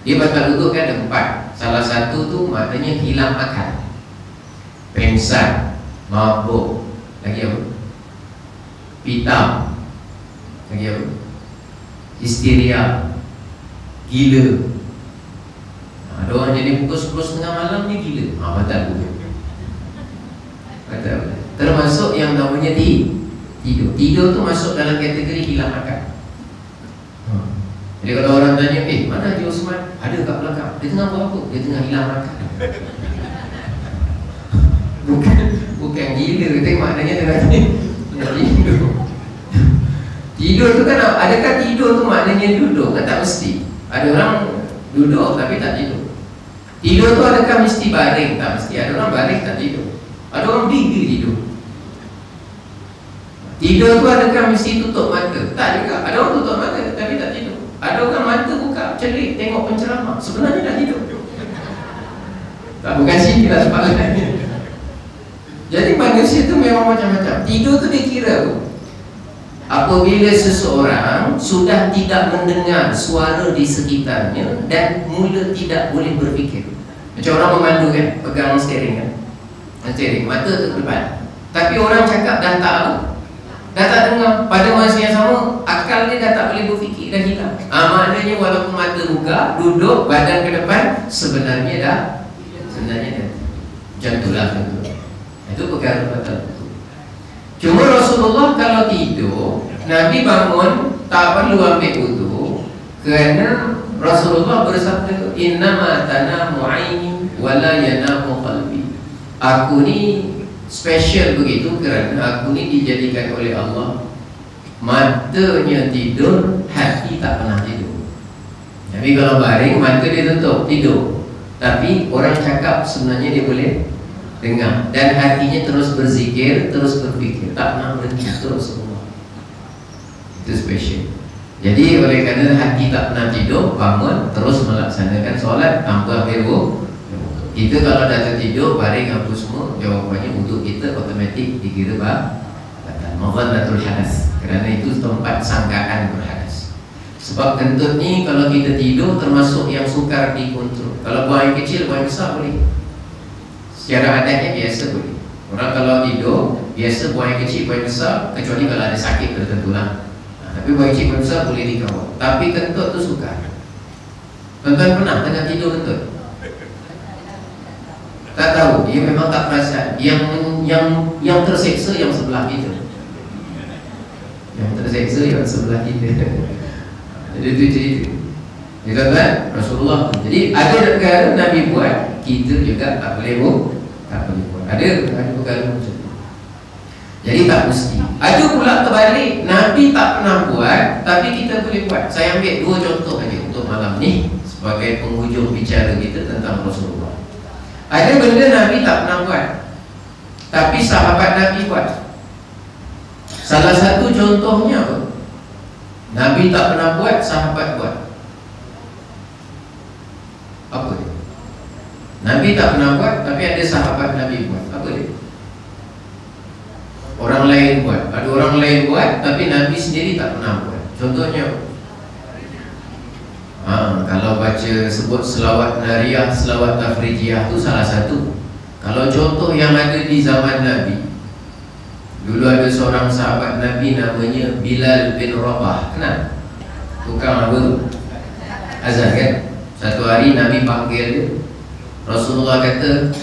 Dia batal wudu kan ada 4. Salah satu tu maknanya hilang akal. Pengsan, mabuk, lagi apa? Pitam, lagi apa? Histeria, gila. Ada orang jadi pukul 10.30 malam ni gila. Batal wudu. Batal. Termasuk yang namanya tidur. Tidur tu masuk dalam kategori hilang akal. Jadi kalau orang tanya, mana Haji Osman? Ada kat belakang. Dia tengah buat apa? Dia tengah hilang akal. Bukan gila. Tengok maknanya tengah tidur. Tidur tu kan, adakah tidur tu maknanya duduk? Kan tak mesti. Ada orang duduk tapi tak tidur. Tidur tu adakah mesti baring? Tak mesti. Ada orang baring tak tidur. Ada orang berdiri tidur. Tidur tu adakah mesti tutup mata? Tak juga. Ada orang tutup mata tapi tak tidur. Ada orang mata buka, celik, tengok penceramah, sebenarnya dah tidur. Tak, bukan sini lah soalan. Jadi manusia tu memang macam-macam. Tidur tu dikira apabila seseorang sudah tidak mendengar suara di sekitarnya dan mula tidak boleh berfikir. Macam orang memandu kan, pegang steering kan, steering, mata tu ke depan. Tapi orang cakap dah tak dengar. Pada masa yang sama, akal dia dah tak boleh berfikir, dah hilang. Maknanya walaupun mata buka, duduk, badan ke depan, sebenarnya dah macam itulah. Itu perkara batal. Cuma Rasulullah kalau tidur, Nabi bangun tak perlu ambil wudu, kerana Rasulullah bersabda, innama tanamu aini wala yanamu qalbi. Aku ni special begitu kerana aku ni dijadikan oleh Allah matanya tidur, hati tak pernah tidur. Nabi kalau baring, mata dia tutup, tidur. Tapi orang cakap sebenarnya dia boleh dengar. Dan hatinya terus berzikir, terus berfikir, tak pernah berhenti, terus semua. Itu special. Jadi oleh kerana hati tak pernah tidur, bangun, terus melaksanakan solat tanpa ambil wudu. Kita kalau dah tertidur, baring apa semua, jawapannya untuk kita automatik dikira batal. Mawadatul hadas. Kerana itu tempat sangkaan berhadas. Sebab kentut ni kalau kita tidur termasuk yang sukar dikontrol. Kalau buang yang kecil, buang yang besar boleh. Secara adatnya biasa boleh. Orang kalau tidur biasa buang yang kecil, buang yang besar, kecuali kalau ada sakit tertentu lah. Tapi buang yang kecil, buang yang besar boleh dikawal. Tapi kentut tu sukar. Tuan-tuan pernah tengah tidur kentut? Tak tahu, dia memang tak perasan. Yang terseksa yang sebelah kita. Yang terseksa yang sebelah kita. Jadi itu cerita. Ya kan? Rasulullah. Jadi ada perkara Nabi buat, kita juga tak boleh buat. Ada perkara macam tu. Jadi tak mesti. Ada pula terbalik, Nabi tak pernah buat, tapi kita boleh buat. Saya ambil dua contoh saja untuk malam ni sebagai penghujung bicara kita tentang Rasulullah. Ada benda Nabi tak pernah buat, tapi sahabat Nabi buat. Salah satu contohnya apa? Nabi tak pernah buat, sahabat buat. Apa dia? Nabi tak pernah buat, tapi ada sahabat Nabi buat. Apa dia? Orang lain buat. Ada orang lain buat, tapi Nabi sendiri tak pernah buat. Contohnya kalau baca sebut selawat nariyah, selawat tafrijiyah itu salah satu. Kalau contoh yang ada di zaman Nabi, dulu ada seorang sahabat Nabi namanya Bilal bin Rabah. Kenal? Tukang apa tu? Azan kan? Satu hari Nabi panggil dia. Rasulullah kata,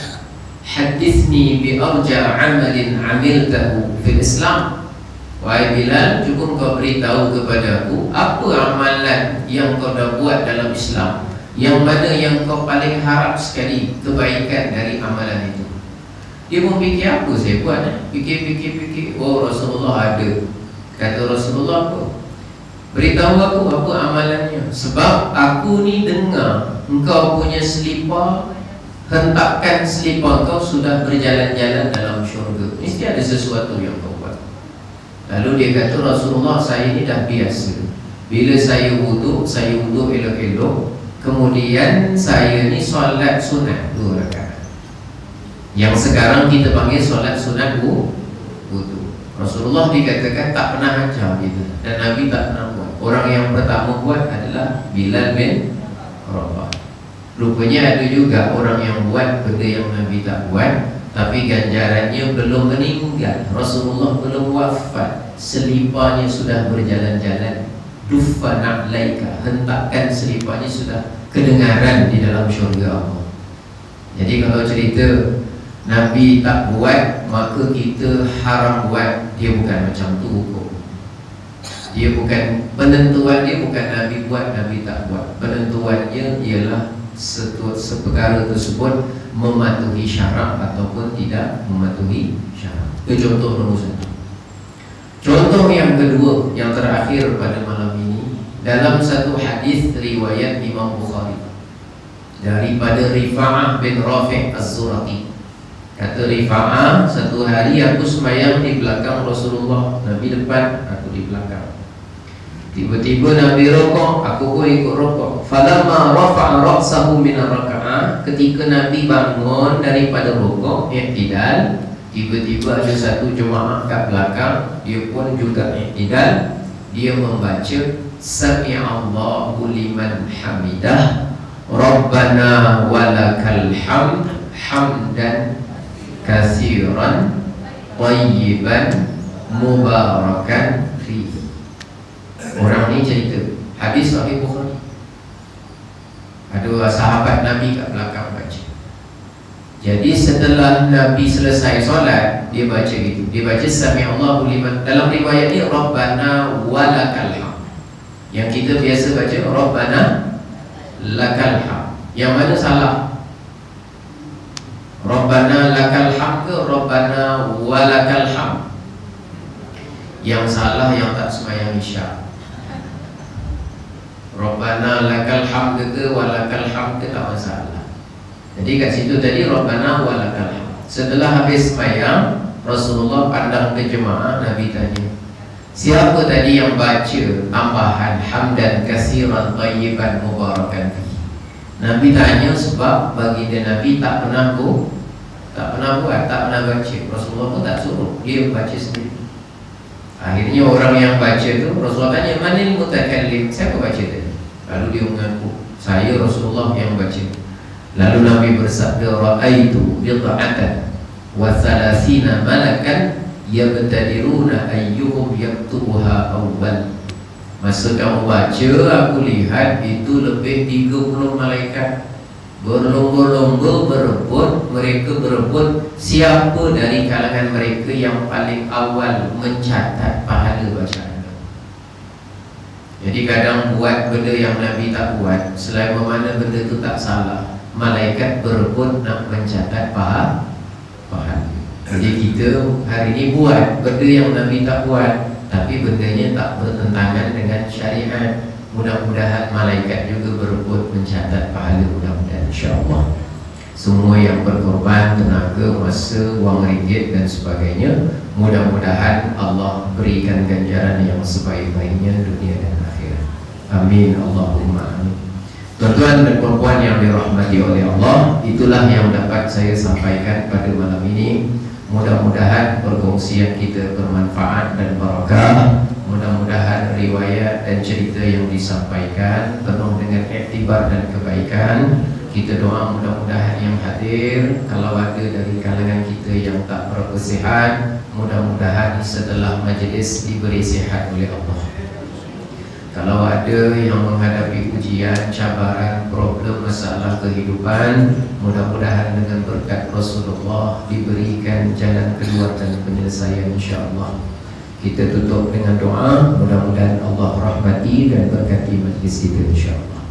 hadithni bi arja amalin amiltahu fil Islam. Wahai Bilal, cuba kau beritahu kepada aku apa amalan yang kau dah buat dalam Islam, yang mana yang kau paling harap sekali kebaikan dari amalan itu. Dia pun fikir, apa saya buat? Fikir. Oh, Rasulullah ada. Kata Rasulullah apa? Beritahu aku apa amalannya. Sebab aku ni dengar engkau punya selipar, hentakan selipar kau sudah berjalan-jalan dalam syurga. Mesti ada sesuatu yang kau buat. Lalu dia kata, Rasulullah, saya ni dah biasa. Bila saya wuduk elok-elok. Kemudian saya ni solat sunat 2 rakaat. Yang sekarang kita panggil solat sunat wuduk. Rasulullah dikatakan tak pernah ajar gitu. Dan Nabi tak pernah buat. Orang yang pertama buat adalah Bilal bin Rabah. Rupanya ada juga orang yang buat benda yang Nabi tak buat, tapi ganjarannya belum meninggal. Rasulullah belum wafat, seliparnya sudah berjalan-jalan. Duffa na'laika, hentakan seliparnya sudah kedengaran di dalam syurga Allah. Jadi kalau cerita Nabi tak buat, maka kita haram buat. Dia bukan macam tu hukum. Dia bukan, penentuan dia bukan Nabi buat, Nabi tak buat. Penentuannya ialah seperkara tersebut mematuhi syarak ataupun tidak mematuhi syarak. Itu contoh nombor 1. Contoh yang kedua, yang terakhir pada malam ini, dalam satu hadis riwayat Imam Bukhari daripada Rifa'ah bin Rafi' Az-Zuraqi. Kata Rifa'ah, satu hari aku sembahyang di belakang Rasulullah, Nabi depan, aku di belakang. Tiba-tiba Nabi rokok, aku pun ikut rokok. Falamma rafa'a ra'sahu min ar-raka'ah, ketika Nabi bangun daripada rokok, i'tidal, tiba-tiba ada satu jemaah kat belakang, dia pun juga i'tidal. Dia membaca Sami'allahu liman hamidah, Rabbana walakal hamd, hamdan katsiran thayyiban mubarakan fihi. Orang ni cerita hadis Sahih Bukhari. Ada sahabat Nabi kat belakang baca. Jadi setelah Nabi selesai solat, dia baca gitu. Dia baca Sami'allahu liman, dalam riwayat ni Rabbana walakal hamd. Yang kita biasa baca Rabbana lakal hamd. Yang mana salah? Rabbana lakal hamd ke Rabbana walakal hamd? Yang salah yang tak sembahyang Isya. Rabbana lakal hamd ke walakal hamd ke tak masalah. Jadi kat situ tadi Rabbana walakal hamd. Setelah habis sembahyang, Rasulullah pandang ke jemaah, Nabi tanya, siapa tadi yang baca tambahan hamdan katsiran thayyiban mubarakan fihi? Nabi tanya sebab baginda Nabi tak pernah buat, tak pernah baca. Rasulullah pun tak suruh, dia baca sendiri. Akhirnya orang yang baca tu, Rasulullah tanya, manil mutakallim, siapa baca tadi? Lalu dia mengaku, saya Rasulullah yang baca. Lalu Nabi bersabda, ra'aitu bid'atan wa thalathina malakan yabtadiruna ayyuhum yaktubuha awwal. Masa kamu baca, aku lihat itu lebih 30 malaikat berlomba-lomba berebut, mereka berebut siapa dari kalangan mereka yang paling awal mencatat pahala bacaan. Jadi kadang buat benda yang Nabi tak buat, selama mana benda tu tak salah, malaikat berebut nak mencatat pahala. Jadi kita hari ini buat benda yang Nabi tak buat, tapi bendanya tak bertentangan dengan syariat. Mudah-mudahan malaikat juga berebut mencatat pahala, mudah-mudahan insya-Allah. Semua yang berkorban tenaga, masa, wang ringgit dan sebagainya, mudah-mudahan Allah berikan ganjaran yang sebaik-baiknya dunia dan akhirat. Amin Allahumma amin. Tuan-tuan dan puan-puan yang dirahmati oleh Allah, itulah yang dapat saya sampaikan pada malam ini. Mudah-mudahan perkongsian kita bermanfaat dan barakah. Mudah-mudahan riwayat dan cerita yang disampaikan penuh dengan iktibar dan kebaikan. Kita doa mudah-mudahan yang hadir, kalau ada dari kalangan kita yang tak berapa sihat, mudah-mudahan setelah majlis diberi sihat oleh Allah. Kalau ada yang menghadapi ujian, cabaran, problem, masalah kehidupan, mudah-mudahan dengan berkat Rasulullah diberikan jalan keluar dan penyelesaian insya-Allah. Kita tutup dengan doa, mudah-mudahan Allah rahmati dan berkati majlis kita insya-Allah.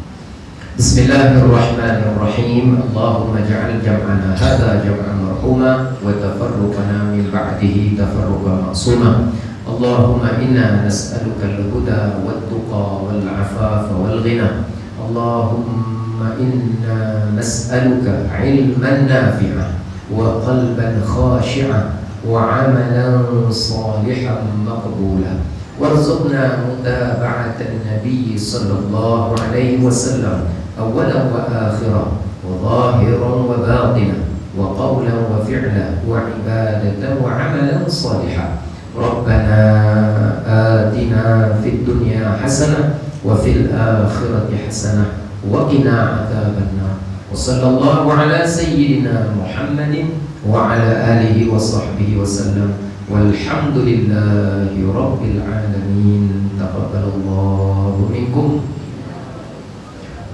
Bismillahirrahmanirrahim. Allahumma ja'al jam'ana hadza jam'an marhuma wa tafarruqana min ba'dihi tafarruqan ma'suma. Allahumma inna nas'aluka al-huda wat-tuqa wal-'afafa wal-ghina. Allahumma inna nas'aluka 'ilman nafi'an wa qalban khashi'an وعملا صالحا مقبولا وارزقنا متابعة النبي صلى الله عليه وسلم أولا وآخرا وظاهرا وباطنا وقولا وفعلا وعبادة وعملا صالحا. ربنا آتنا في الدنيا حسنة وفي الآخرة حسنة وقنا عذاب النار. وصلى الله على سيدنا محمد وعلى آله وصحبه وسلم والحمد لله رب العالمين. تقبل الله منكم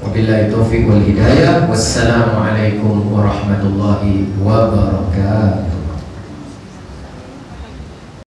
وبالله التوفيق والهداية. والسلام عليكم ورحمة الله وبركاته.